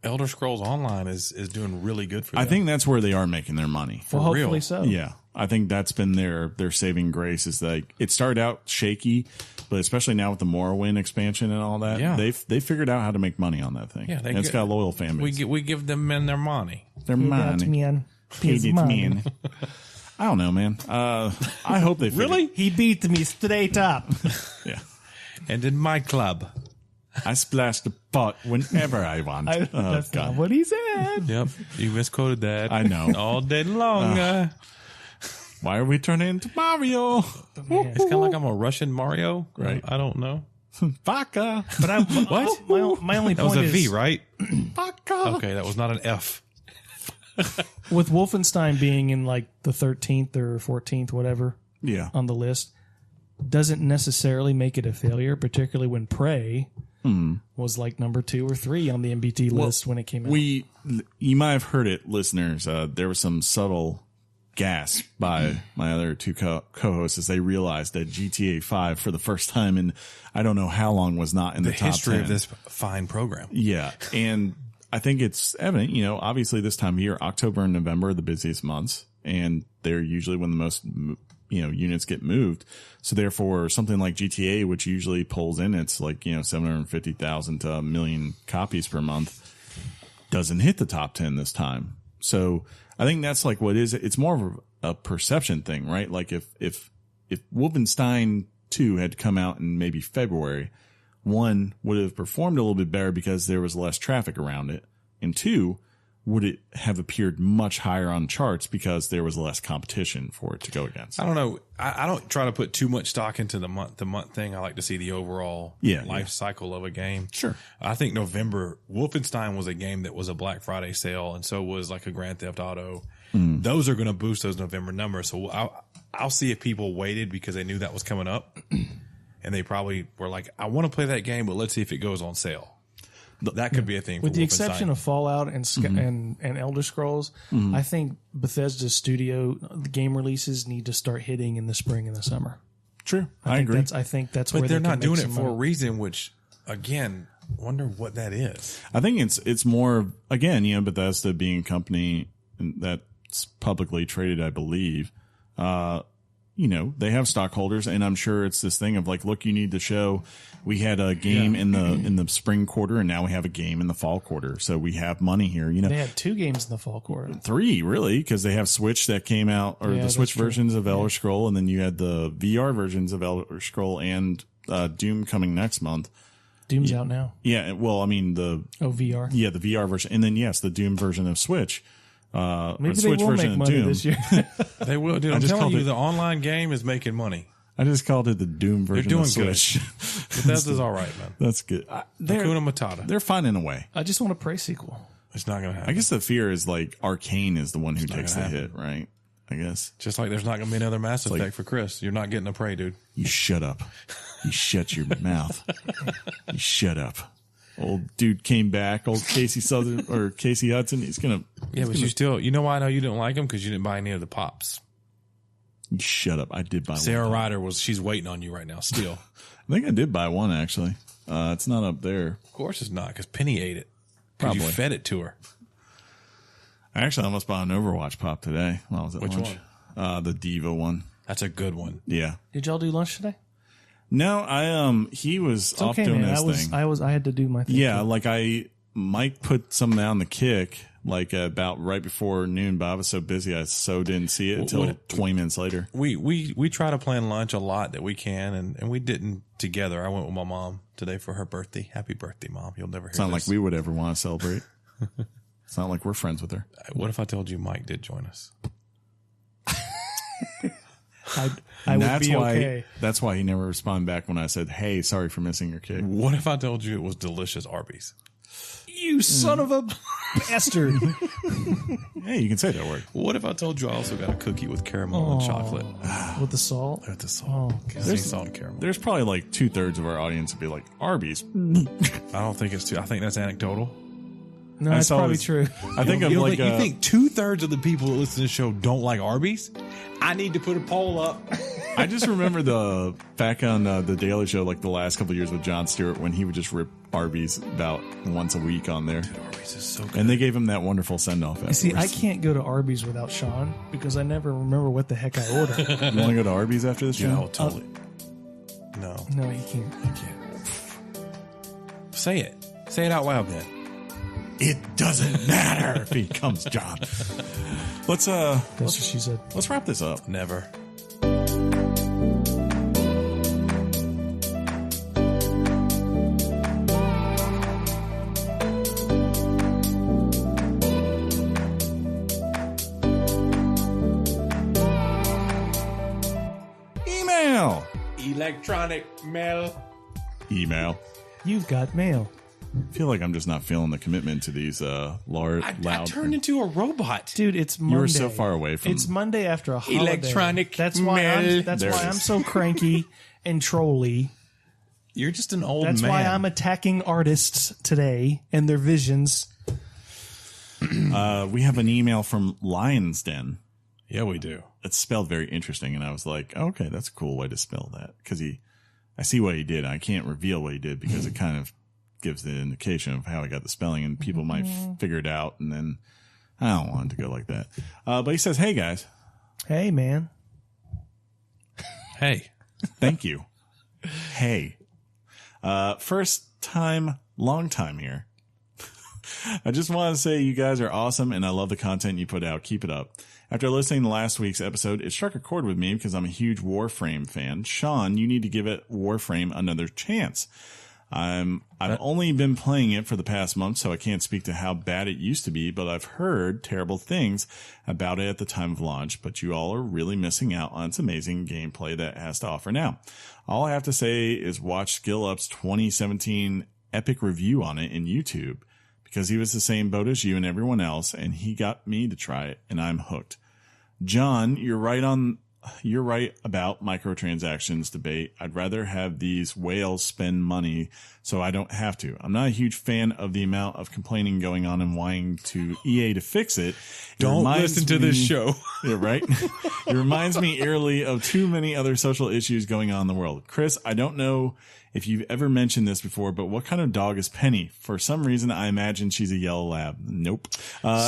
Elder Scrolls Online is doing really good for them. I think that's where they are making their money. Well, hopefully so. Yeah. I think that's been their saving grace is like it started out shaky, but especially now with the Morrowind expansion and all that, they figured out how to make money on that thing. Yeah, and it's got a loyal fan base. We give them men their money. Their money. Man. I don't know, man. I hope they really. He beat me straight up. Yeah. And in my club, I splash the pot whenever I want. That's not what he said. Yep, you misquoted that. I know. All day long. Why are we turning into Mario? It's kind of like I'm a Russian Mario. Right. I don't know. Baka. But What? My only That point was a is V, right? Baka. Okay, that was not an F. with Wolfenstein being in like the 13th or 14th, whatever, on the list, doesn't necessarily make it a failure, particularly when Prey was like number 2 or 3 on the MBT list when it came out. You might have heard it, listeners. There was some subtle gasp by my other two co-hosts as they realized that GTA 5 for the first time in I don't know how long was not in the top history 10 of this fine program. Yeah, and I think it's evident, obviously this time of year, October and November are the busiest months, and they're usually when the most, units get moved. So therefore, something like GTA, which usually pulls in, it's like, 750,000 to 1 million copies per month, doesn't hit the top 10 this time. So I think that's like what is it. It's more of a perception thing, right? Like if Wolfenstein 2 had come out in maybe February, 1 would have performed a little bit better because there was less traffic around it. And 2, would it have appeared much higher on charts because there was less competition for it to go against? I don't know. I don't try to put too much stock into the month thing. I like to see the overall life cycle of a game. Sure. I think November, Wolfenstein was a game that was a Black Friday sale, and so was like a Grand Theft Auto. Those are going to boost those November numbers. So I'll see if people waited because they knew that was coming up, and they probably were like, I want to play that game, but let's see if it goes on sale. That could be a thing. With the exception of Fallout and Elder Scrolls, I think Bethesda's studio the game releases need to start hitting in the spring and the summer. True, I agree. I think that's but where they're they can not doing it make for some a money. reason. Which again, wonder what that is. I think it's more again, Bethesda being a company that's publicly traded, I believe. They have stockholders, and I'm sure it's this thing of like, look, you need to show we had a game in the spring quarter, and now we have a game in the fall quarter, so we have money here. They had 2 games in the fall quarter, 3 really, because they have Switch that came out, or the Switch versions of Elder Scroll, and then you had the VR versions of Elder Scroll and Doom coming next month. Doom's out now. Yeah, well, I mean the VR. Yeah, the VR version, and then the Doom version of Switch. Maybe Switch they will version make of money Doom. this year. They will, dude. I'm telling you, the online game is making money. I just called it the Doom version They're doing of Switch. Bethesda's all right, man. That's good. Hakuna Matata. They're finding a way. I just want a Prey sequel. It's not going to happen. I guess the fear is like Arcane is the one who takes the hit, right? I guess. Just like there's not going to be another Mass Effect for Chris. You're not getting a Prey, dude. You shut up. You shut your mouth. You shut up. Old dude came back. Old Casey Hudson. He's gonna. Yeah, but you know why I know you didn't like him? Because you didn't buy any of the pops. You shut up. I did buy Sarah one. Ryder she's waiting on you right now still. I think I did buy one actually. It's not up there. Of course it's not, because Penny ate it. Because you fed it to her. I actually almost bought an Overwatch pop today while I was at Which lunch. The Diva one. That's a good one. Yeah. Did y'all do lunch today? No, he was It's off okay, doing man. his thing. I had to do my thing. Yeah, too. like Mike put some down the kick like about right before noon, but I was so busy I didn't see it until 20 minutes later. We try to plan lunch a lot that we can, and we didn't together. I went with my mom today for her birthday. Happy birthday, Mom. You'll never hear It's not this. like we would ever want to celebrate. It's not like we're friends with her. What if I told you Mike did join us? I would be okay. That's why he never responded back when I said, hey, sorry for missing your kid. What if I told you it was delicious Arby's? You son of a bastard. Hey, you can say that word. What if I told you I also got a cookie with caramel and chocolate? With the salt? With the salt. There's salted caramel. There's probably like 2/3 of our audience would be like, Arby's. I don't think it's I think that's anecdotal. No, that's probably true. I think of You like think 2/3 of the people that listen to the show don't like Arby's? I need to put a poll up. I just remember back on the Daily Show, like the last couple of years with Jon Stewart, when he would just rip Arby's about once a week on there. Dude, Arby's is so good. And they gave him that wonderful send off. See, I can't go to Arby's without Sean because I never remember what the heck I ordered. You want to go to Arby's after this show? No, totally. No. No, you can't. I can't. Say it. Say it out loud then. It doesn't matter if he comes, John. That's what she said. Let's wrap this up. Never. Email. Electronic mail. Email. You've got mail. I feel like I'm just not feeling the commitment to these loud. I turned into a robot. Dude, it's Monday. You were so far away from. It's Monday after a holiday. Electronic That's why mail. I'm so cranky and trolly. You're just an old That's man. why I'm attacking artists today and their visions. We have an email from Lion's Den. Yeah, we do. It's spelled very interesting, and I was like, okay, that's a cool way to spell that. Because I see what he did. I can't reveal what he did because it kind of gives the indication of how he got the spelling, and people might figure it out, and then I don't want it to go like that. But he says, hey, guys. Hey, man. Hey. Thank you. Hey. First time, long time here. I just want to say you guys are awesome, and I love the content you put out. Keep it up. After listening to last week's episode, it struck a chord with me because I'm a huge Warframe fan. Sean, you need to give it Warframe another chance. I've only been playing it for the past month, so I can't speak to how bad it used to be, but I've heard terrible things about it at the time of launch, but you all are really missing out on its amazing gameplay that it has to offer now. All I have to say is watch SkillUp's 2017 epic review on it in YouTube, because he was the same boat as you and everyone else, and he got me to try it, and I'm hooked. John, you're right about microtransactions debate. I'd rather have these whales spend money so I don't have to. I'm not a huge fan of the amount of complaining going on and whining to EA to fix it. Don't listen to this show. Yeah, right? It reminds me eerily of too many other social issues going on in the world. Chris, I don't know if you've ever mentioned this before, but what kind of dog is Penny? For some reason, I imagine she's a yellow lab. Nope.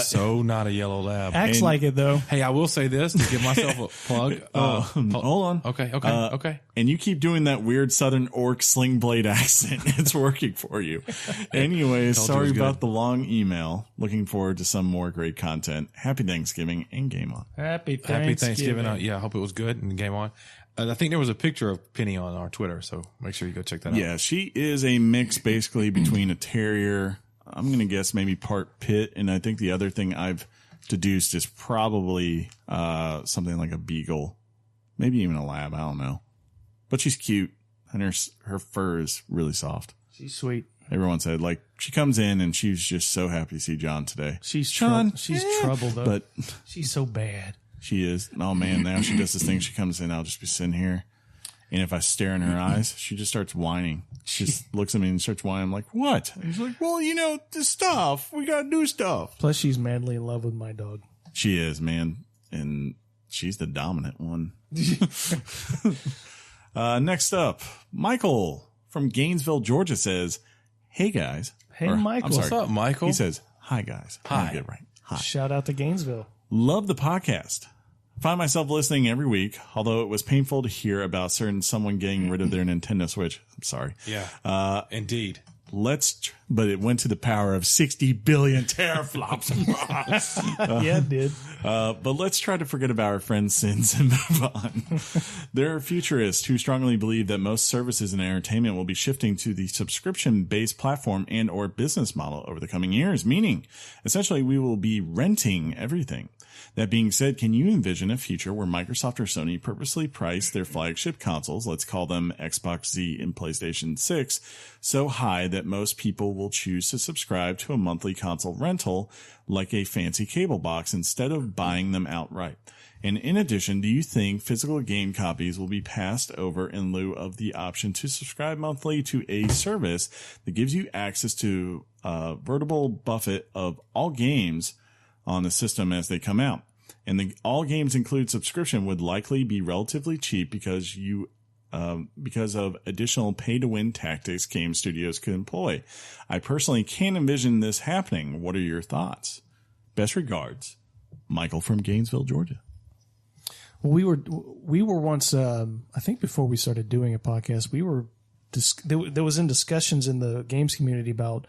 So not a yellow lab. Acts like it, though. Hey, I will say this to give myself a plug. Hold on. Okay. And you keep doing that weird Southern Orc sling blade accent. It's working for you. Anyway, sorry about the long email. Looking forward to some more great content. Happy Thanksgiving and game on. Happy Thanksgiving. Yeah, I hope it was good and game on. I think there was a picture of Penny on our Twitter, so make sure you go check that out. Yeah, she is a mix basically between a terrier, I'm going to guess maybe part pit, and I think the other thing I've deduced is probably something like a beagle, maybe even a lab, I don't know. But she's cute, and her fur is really soft. She's sweet. Everyone said, like, she comes in and she's just so happy to see John today. She's John, trouble, though. But she's so bad. She is. Oh, man, now she does this thing. She comes in, I'll just be sitting here. And if I stare in her eyes, she just starts whining. She just looks at me and starts whining. I'm like, what? And she's like, well, this stuff. We got to do stuff. Plus, she's madly in love with my dog. She is, man. And she's the dominant one. Next up, Michael from Gainesville, Georgia says, hey, guys. Hey, Michael. I'm sorry. What's up, Michael? He says, hi, guys. Hi. Get it right. Hi. Shout out to Gainesville. Love the podcast. Find myself listening every week, although it was painful to hear about someone getting rid of their Nintendo Switch. I'm sorry. Yeah. Indeed. But it went to the power of 60 billion teraflops. Yeah, it did. But let's try to forget about our friends' sins and move on. There are futurists who strongly believe that most services in entertainment will be shifting to the subscription-based platform and or business model over the coming years, meaning essentially we will be renting everything. That being said, can you envision a future where Microsoft or Sony purposely price their flagship consoles, let's call them Xbox Z and PlayStation 6, so high that that most people will choose to subscribe to a monthly console rental like a fancy cable box instead of buying them outright? And in addition, do you think physical game copies will be passed over in lieu of the option to subscribe monthly to a service that gives you access to a veritable buffet of all games on the system as they come out? And the all games include subscription would likely be relatively cheap because of additional pay-to-win tactics game studios could employ. I personally can't envision this happening. What are your thoughts? Best regards, Michael from Gainesville, Georgia. Well, we were once, I think before we started doing a podcast, there was in discussions in the games community about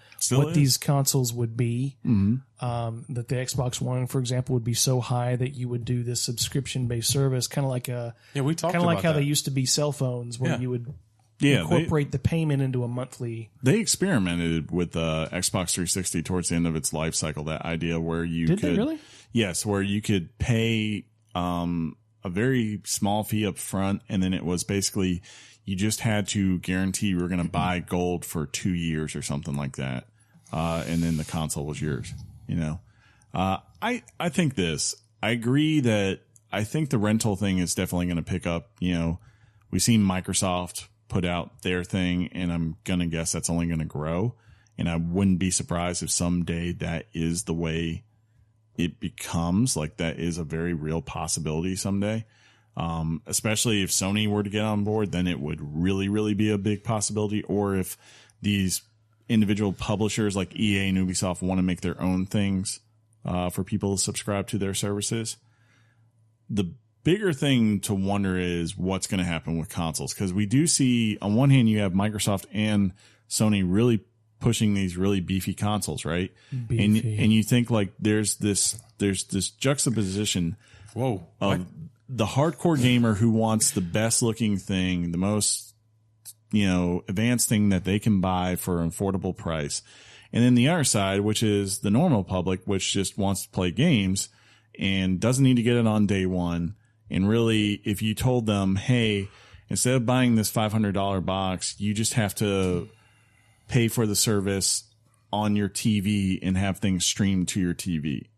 these consoles would be. Mm-hmm. That the Xbox One, for example, would be so high that you would do this subscription-based service, kind of like we talked kind of like how that. they used to be cell phones, where you would incorporate the payment into a monthly. They experimented with Xbox 360 towards the end of its life cycle. That idea where you Did they really? Yes, where you could pay a very small fee up front, and then it was basically you just had to guarantee you were going to buy gold for 2 years or something like that, and then the console was yours. You know, I think this. I agree that I think the rental thing is definitely going to pick up. You know, we've seen Microsoft put out their thing, and I'm going to guess that's only going to grow. And I wouldn't be surprised if someday that is the way it becomes. Like, that is a very real possibility someday. Especially if Sony were to get on board, then it would really, really be a big possibility. Or if these individual publishers like EA and Ubisoft want to make their own things for people to subscribe to their services. The bigger thing to wonder is what's going to happen with consoles, because we do see, on one hand, you have Microsoft and Sony really pushing these really beefy consoles, right? Beefy. And you think like there's this juxtaposition of the hardcore gamer who wants the best looking thing, the most, advanced thing that they can buy for an affordable price. And then the other side, which is the normal public, which just wants to play games and doesn't need to get it on day one. And really, if you told them, hey, instead of buying this $500 box, you just have to pay for the service on your TV and have things streamed to your TV.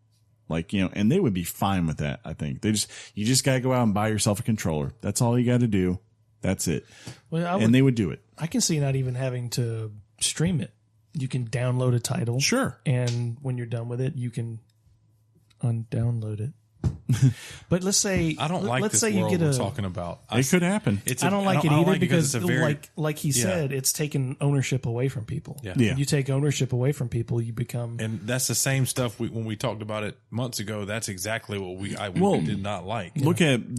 And they would be fine with that. I think you just got to go out and buy yourself a controller. That's all you got to do. That's it. Well, and they would do it. I can see not even having to stream it. You can download a title. Sure. And when you're done with it, you can undownload it. But let's say I don't like let's this say world you get we're talking about. It could happen. I don't like it either because it's a very, like he said, it's taking ownership away from people. Yeah. When you take ownership away from people, you become. And that's the same stuff when we talked about it months ago. That's exactly what we did not like. Look at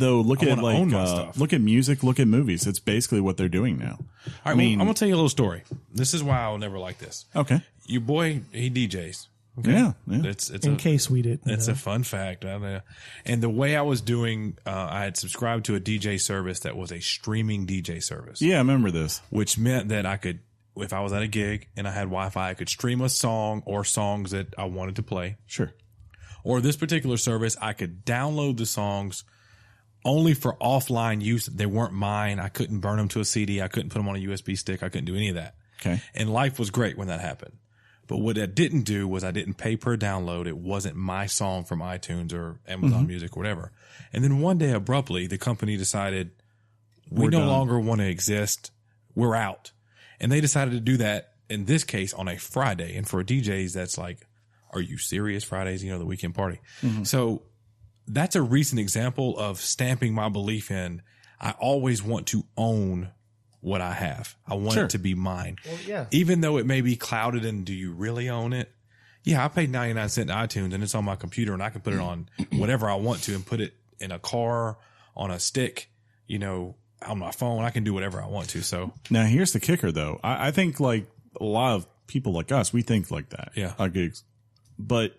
music, look at movies. It's basically what they're doing now. All right, I'm gonna tell you a little story. This is why I'll never like this. Okay. Your boy, he DJs. Okay? Yeah. It's in case we didn't. It's a fun fact. And the way I was doing, I had subscribed to a DJ service that was a streaming DJ service. Yeah, I remember this. Which meant that I could, if I was at a gig and I had Wi-Fi, I could stream a song or songs that I wanted to play. Sure. Or this particular service, I could download the songs only for offline use. They weren't mine. I couldn't burn them to a CD. I couldn't put them on a USB stick. I couldn't do any of that. Okay. And life was great when that happened. But what I didn't do was I didn't pay per download. It wasn't my song from iTunes or Amazon Music or whatever. And then one day, abruptly, the company decided we no longer want to exist. We're out. And they decided to do that, in this case, on a Friday. And for DJs, that's like, are you serious? Fridays, the weekend party. Mm-hmm. So that's a recent example of stamping my belief in I always want to own what I have. I want it to be mine. Well, yeah. Even though it may be clouded in, do you really own it? Yeah, I paid 99 cents in iTunes and it's on my computer and I can put it on whatever I want to and put it in a car, on a stick, on my phone. I can do whatever I want to. So now here's the kicker though. I think like a lot of people like us, we think like that. Yeah. Our gigs. But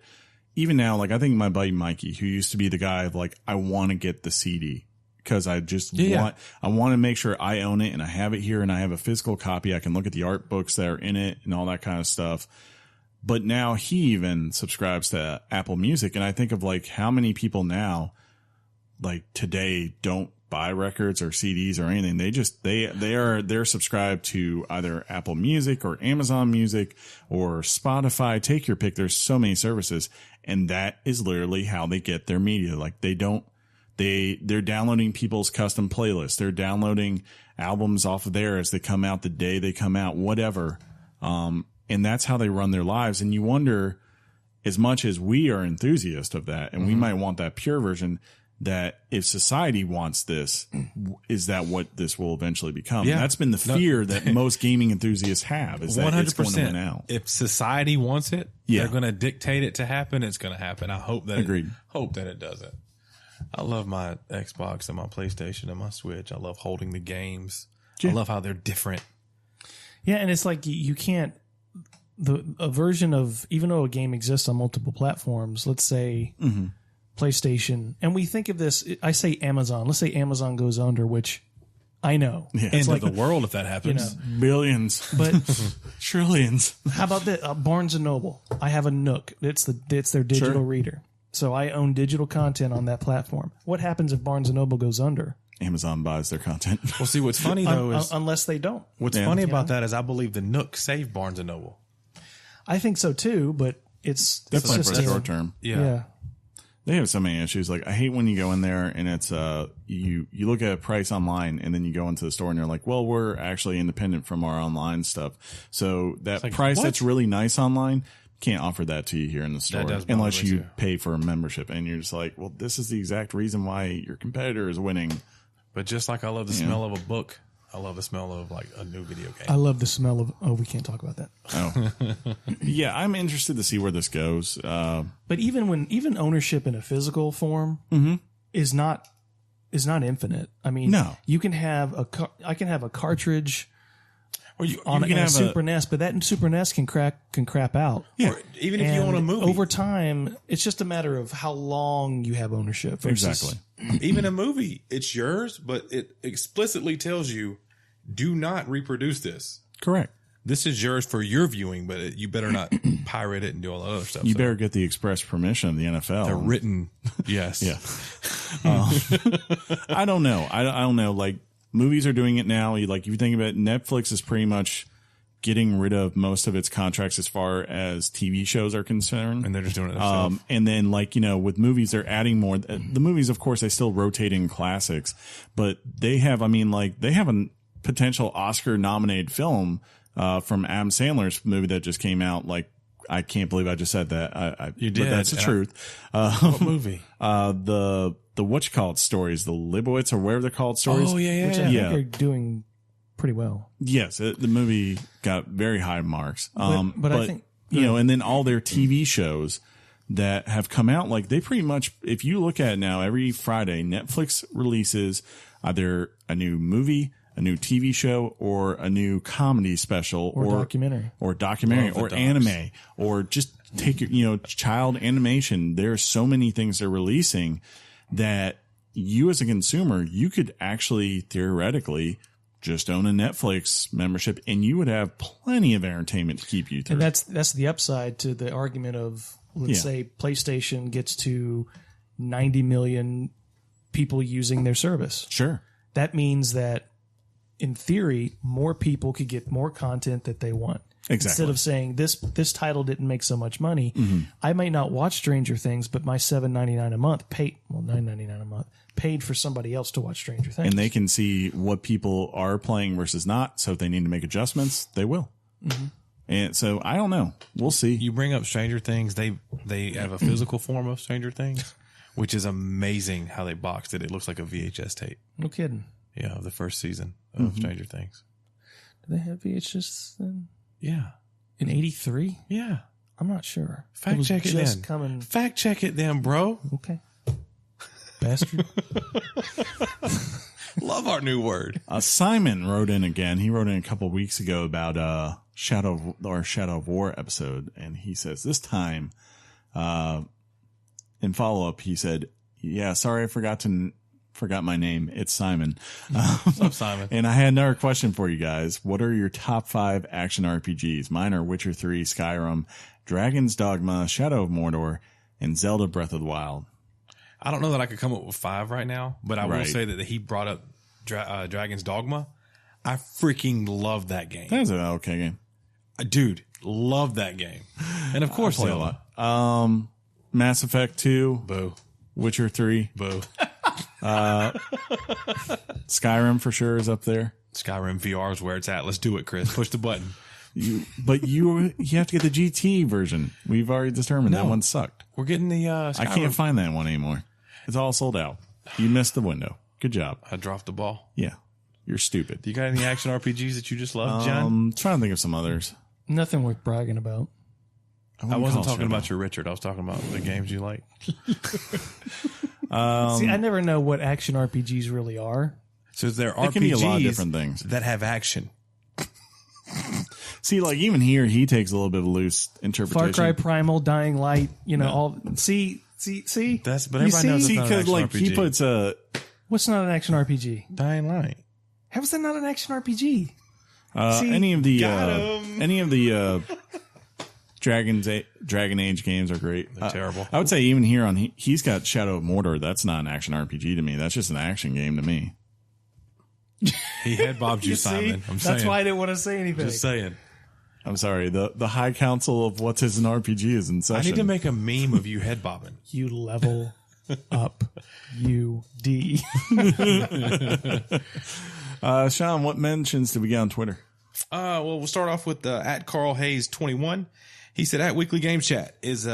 even now, like I think my buddy Mikey, who used to be the guy of like, I want to get the CD. Because I just I want to make sure I own it and I have it here and I have a physical copy. I can look at the art books that are in it and all that kind of stuff. But now he even subscribes to Apple Music. And I think of like how many people now, like today, don't buy records or CDs or anything. They're subscribed to either Apple Music or Amazon Music or Spotify. Take your pick. There's so many services, and that is literally how they get their media. Like they're downloading people's custom playlists. They're downloading albums off of there as they come out, the day they come out, whatever. And that's how they run their lives. And you wonder, as much as we are enthusiasts of that, and we might want that pure version, that if society wants this, is that what this will eventually become? Yeah. That's been the fear that most gaming enthusiasts have, is that 100%. it's going to win out. If society wants it, Yeah. they're going to dictate it to happen. It's going to happen. I hope that Agreed. Hope that it doesn't. I love my Xbox and my PlayStation and my Switch. I love holding the games. Yeah. I love how they're different. Yeah, and it's like you can't a version of, even though a game exists on multiple platforms, let's say PlayStation, and we think of this, I say Amazon. Let's say Amazon goes under, which I know. Yeah. End like, of the world if that happens. Billions, But trillions. how about this? Barnes and Noble. I have a Nook. It's their digital Sure. reader. So I own digital content on that platform. What happens if Barnes and Noble goes under? Amazon buys their content. Well, see, what's funny though is Unless they don't. what's Yeah. funny about that is I believe the Nook saved Barnes and Noble. I think so too, but it's Definitely just for the short term. Yeah. They have so many issues. Like, I hate when you go in there and it's you look at a price online and then you go into the store and you're like, well, we're actually independent from our online stuff. So that like, price what? that's really nice online, can't offer that to you here in the store does bother unless me you too. pay for a membership. And you're just like, well, this is the exact reason why your competitor is winning. But just like I love the smell of a book, I love the smell of like a new video game. I love the smell of. Oh, we can't talk about that. Oh, yeah. I'm interested to see where this goes. But even ownership in a physical form is not infinite. I mean, No. you can have I can have a cartridge Or you on can a have Super NES, but that Super NES can crap out. Yeah. or even if you own a And movie, over time, it's just a matter of how long you have ownership. versus- Exactly. even a movie, it's yours, but it explicitly tells you, do not reproduce this. Correct. This is yours for your viewing, but you better not pirate it and do all that other stuff. You So better get the express permission of the NFL. the written, yes. Yeah. I don't know. I don't know. Like, movies are doing it now. Like, if you think about it, Netflix is pretty much getting rid of most of its contracts as far as TV shows are concerned. And they're just doing it themselves. And then, like, you know, with movies, they're adding more. The movies, of course, they still rotate in classics, but they have, I mean, like, they have a potential Oscar nominated film from Adam Sandler's movie that just came out. Like, I can't believe I just said that. You did, but that's the and truth. What movie? The whatchamacallit stories, the Libowitz or whatever they're called stories. Oh, yeah, Which I yeah. think are doing pretty well. Yes, the movie got very high marks. But I think you know, and then all their TV shows that have come out, like, they pretty much, if you look at it now, every Friday, Netflix releases either a new movie, a new TV show, or a new comedy special, or documentary. or documentary, Love the or docs. anime, or just take your, you know, child animation. There's so many things they're releasing that you as a consumer, you could actually theoretically just own a Netflix membership and you would have plenty of entertainment to keep you through. And that's the upside to the argument of, let's Yeah. say PlayStation gets to 90 million people using their service. Sure. That means that in theory, more people could get more content that they want. Exactly. Instead of saying this title didn't make so much money, Mm-hmm. I might not watch Stranger Things, but my $7.99 a month $9.99 a month paid for somebody else to watch Stranger Things. And they can see what people are playing versus not. So if they need to make adjustments, they will. Mm-hmm. And so I don't know. We'll see. You bring up Stranger Things. They have a physical form of Stranger Things, which is amazing how they boxed it. It looks like a VHS tape. No kidding. Yeah, of the first season of Stranger Things. Do they have VHS then? Yeah. In 83? Yeah. I'm not sure. Fact was check it just then. coming. Fact check it then, bro. Okay. Bastard. Love our new word. Simon wrote in again. He wrote in a couple of weeks ago about Shadow of War episode, and he says this time, in follow up, he said, "Yeah, sorry, I forgot my name. It's Simon." What's up, Simon? And I had another question for you guys. What are your top 5 action RPGs? Mine are Witcher 3, Skyrim, Dragon's Dogma, Shadow of Mordor, and Zelda Breath of the Wild. I don't know that I could come up with 5 right now, but I will Right. say that he brought up Dragon's Dogma. I freaking love that game. That's an okay game. Dude, love that game. And of course, Play a lot. Mass Effect 2, Boo. Witcher 3, Boo. Skyrim for sure is up there. Skyrim VR is where it's at. Let's do it, Chris. Push the button. But you have to get the GT version. We've already determined that one sucked. We're getting the Skyrim. I can't find that one anymore. It's all sold out. You missed the window. Good job. I dropped the ball. Yeah, you're stupid. Do you got any action RPGs that you just love, John? Trying to think of some others. Nothing worth bragging about. I wasn't talking about you, Richard. I was talking about the games you like. See, I never know what action RPGs really are. So there are It can be a lot of different things. that have action. See, like even here, he takes a little bit of loose interpretation. Far Cry Primal, Dying Light, all. See. That's but You everybody knows See, it's not an because action like RPG. he puts a What's not an action RPG? Dying Light. How is that not an action RPG? See, any of the Dragon Age games are great. They're terrible. I would say even here he's got Shadow of Mordor. That's not an action RPG to me. That's just an action game to me. He had bobbed you, Simon. I'm saying. That's why I didn't want to say anything. Just saying. I'm sorry. The High Council of what is an RPG is in session. I need to make a meme of you head bobbing. You level up, UD. Sean, what mentions did we get on Twitter? Well, we'll start off with at Carl Hayes 21. He said at Weekly Games Chat is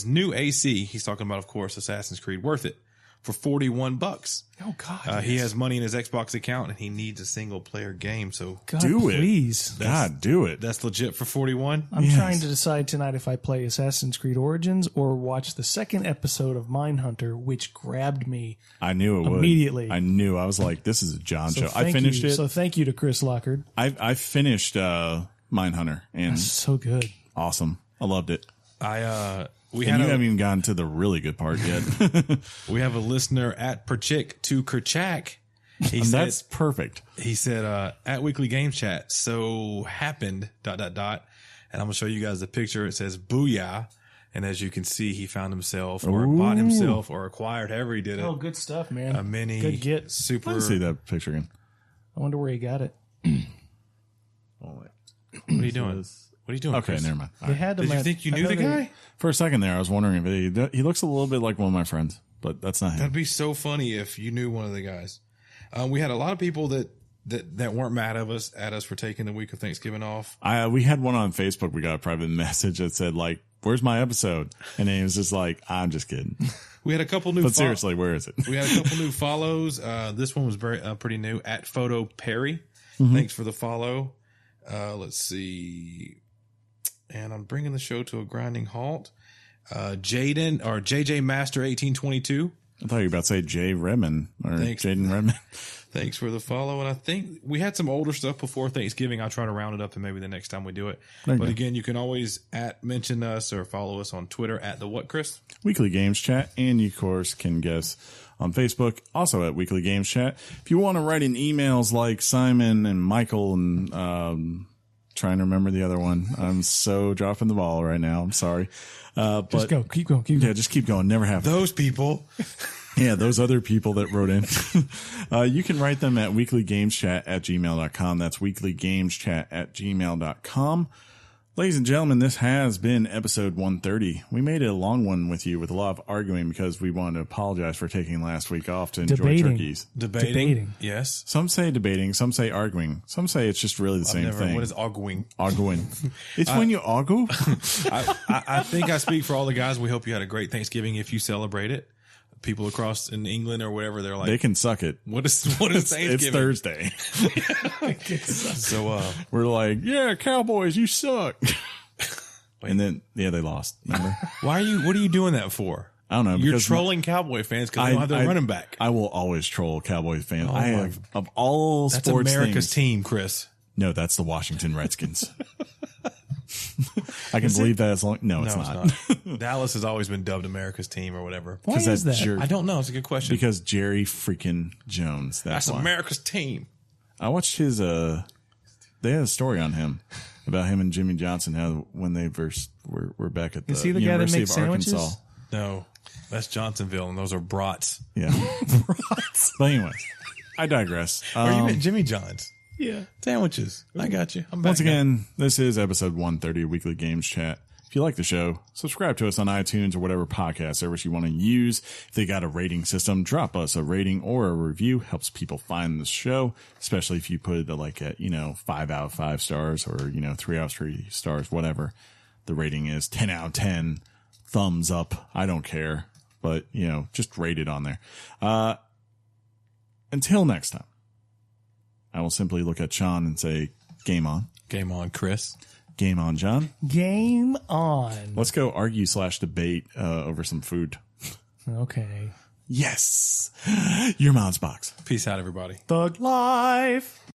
new AC. He's talking about, of course, Assassin's Creed worth it for $41. Oh God, He has money in his Xbox account and he needs a single player game. So God, do it. please. God, do it. that's legit for 41. I'm trying to decide tonight if I play Assassin's Creed Origins or watch the second episode of Mindhunter, which grabbed me. I knew it would. Immediately. I knew. I was like, this is a John show. I Thank finished you. it. So thank you to Chris Lockard. I finished Mindhunter and So good. awesome. I loved it. We And you haven't even gotten to the really good part yet. we have a listener at Perchick to Kerchak. He said, That's perfect. He said, at Weekly Game Chat, so happened, ... And I'm going to show you guys the picture. It says, booyah. And as you can see, he found himself or bought himself or acquired, however he did it. Oh, good stuff, man. A mini Good get. super. Let's see that picture again. I wonder where he got it. What are you doing? What are you doing? Okay, Chris? never mind. All They right. had Did him you at- think you I knew know the they- guy? For a second there, I was wondering if he looks a little bit like one of my friends, but that's not him. That'd be so funny if you knew one of the guys. We had a lot of people that weren't mad at us for taking the week of Thanksgiving off. We had one on Facebook. We got a private message that said like, "Where's my episode?" And he was just like, "I'm just kidding." We had a couple new. But seriously, where is it? We had a couple new follows. This one was very pretty new. At Photo Perry, Mm-hmm. thanks for the follow. Let's see, and I'm bringing the show to a grinding halt. Jaden or JJ Master 1822. I thought you were about to say Jay Redmond or Thanks. Jaden Redmond. Thanks for the follow. And I think we had some older stuff before Thanksgiving. I'll try to round it up and maybe the next time we do it. There you But go. again, you can always mention us or follow us on Twitter at the what, Chris? Weekly Games Chat, and you, of course, can guess on Facebook, also at Weekly Games Chat. If you want to write in emails like Simon and Michael and trying to remember the other one, I'm so dropping the ball right now. I'm sorry. But Just go. Keep going. yeah, just keep going. Never have. Those people. Yeah, those other people that wrote in. You can write them at weeklygameschat@gmail.com. That's weeklygameschat@gmail.com. Ladies and gentlemen, this has been episode 130. We made it a long one with you with a lot of arguing because we wanted to apologize for taking last week off to enjoy Debating. turkeys. Debating. Yes. Some say debating, some say arguing, some say it's just really the same thing. What is arguing? Arguing. It's when you argue. I think I speak for all the guys. We hope you had a great Thanksgiving if you celebrate it. People across in England or whatever, they're like, They can suck it. what is Thanksgiving? It's Thursday. So, We're like, yeah, Cowboys, you suck. And then, yeah, they lost. Remember? what are you doing that for? I don't know. You're because trolling Cowboy fans because they don't have their running back. I will always troll Cowboys fans. Oh I my- have, of all That's sports America's things. team, Chris. No, that's the Washington Redskins. I can believe that as long. No, it's No, not. it's not. Dallas has always been dubbed America's team or whatever. Why 'Cause is that? jerk- I don't know. It's a good question. because Jerry freaking Jones. That's That's why. America's team. I watched his. They had a story on him about him and Jimmy Johnson. How when they first were back at the Is he the guy that University makes of sandwiches? Arkansas. No. That's Johnsonville, and those are brats. Yeah. But anyway, I digress. Or you meant Jimmy John's. Yeah. Sandwiches. I got you. I'm back Once again, this is episode 130 of Weekly Games Chat. If you like the show, subscribe to us on iTunes or whatever podcast service you want to use. If they got a rating system, drop us a rating or a review. Helps people find the show, especially if you put it like at, 5 out of 5 stars or, 3 out of 3 stars, whatever the rating is. 10 out of 10, thumbs up. I don't care, but, just rate it on there. Until next time, I will simply look at Sean and say, game on. Game on, Chris. Game on, John. Game on. Let's go argue/debate over some food. Okay. Yes. Your mom's box. Peace out, everybody. Thug life.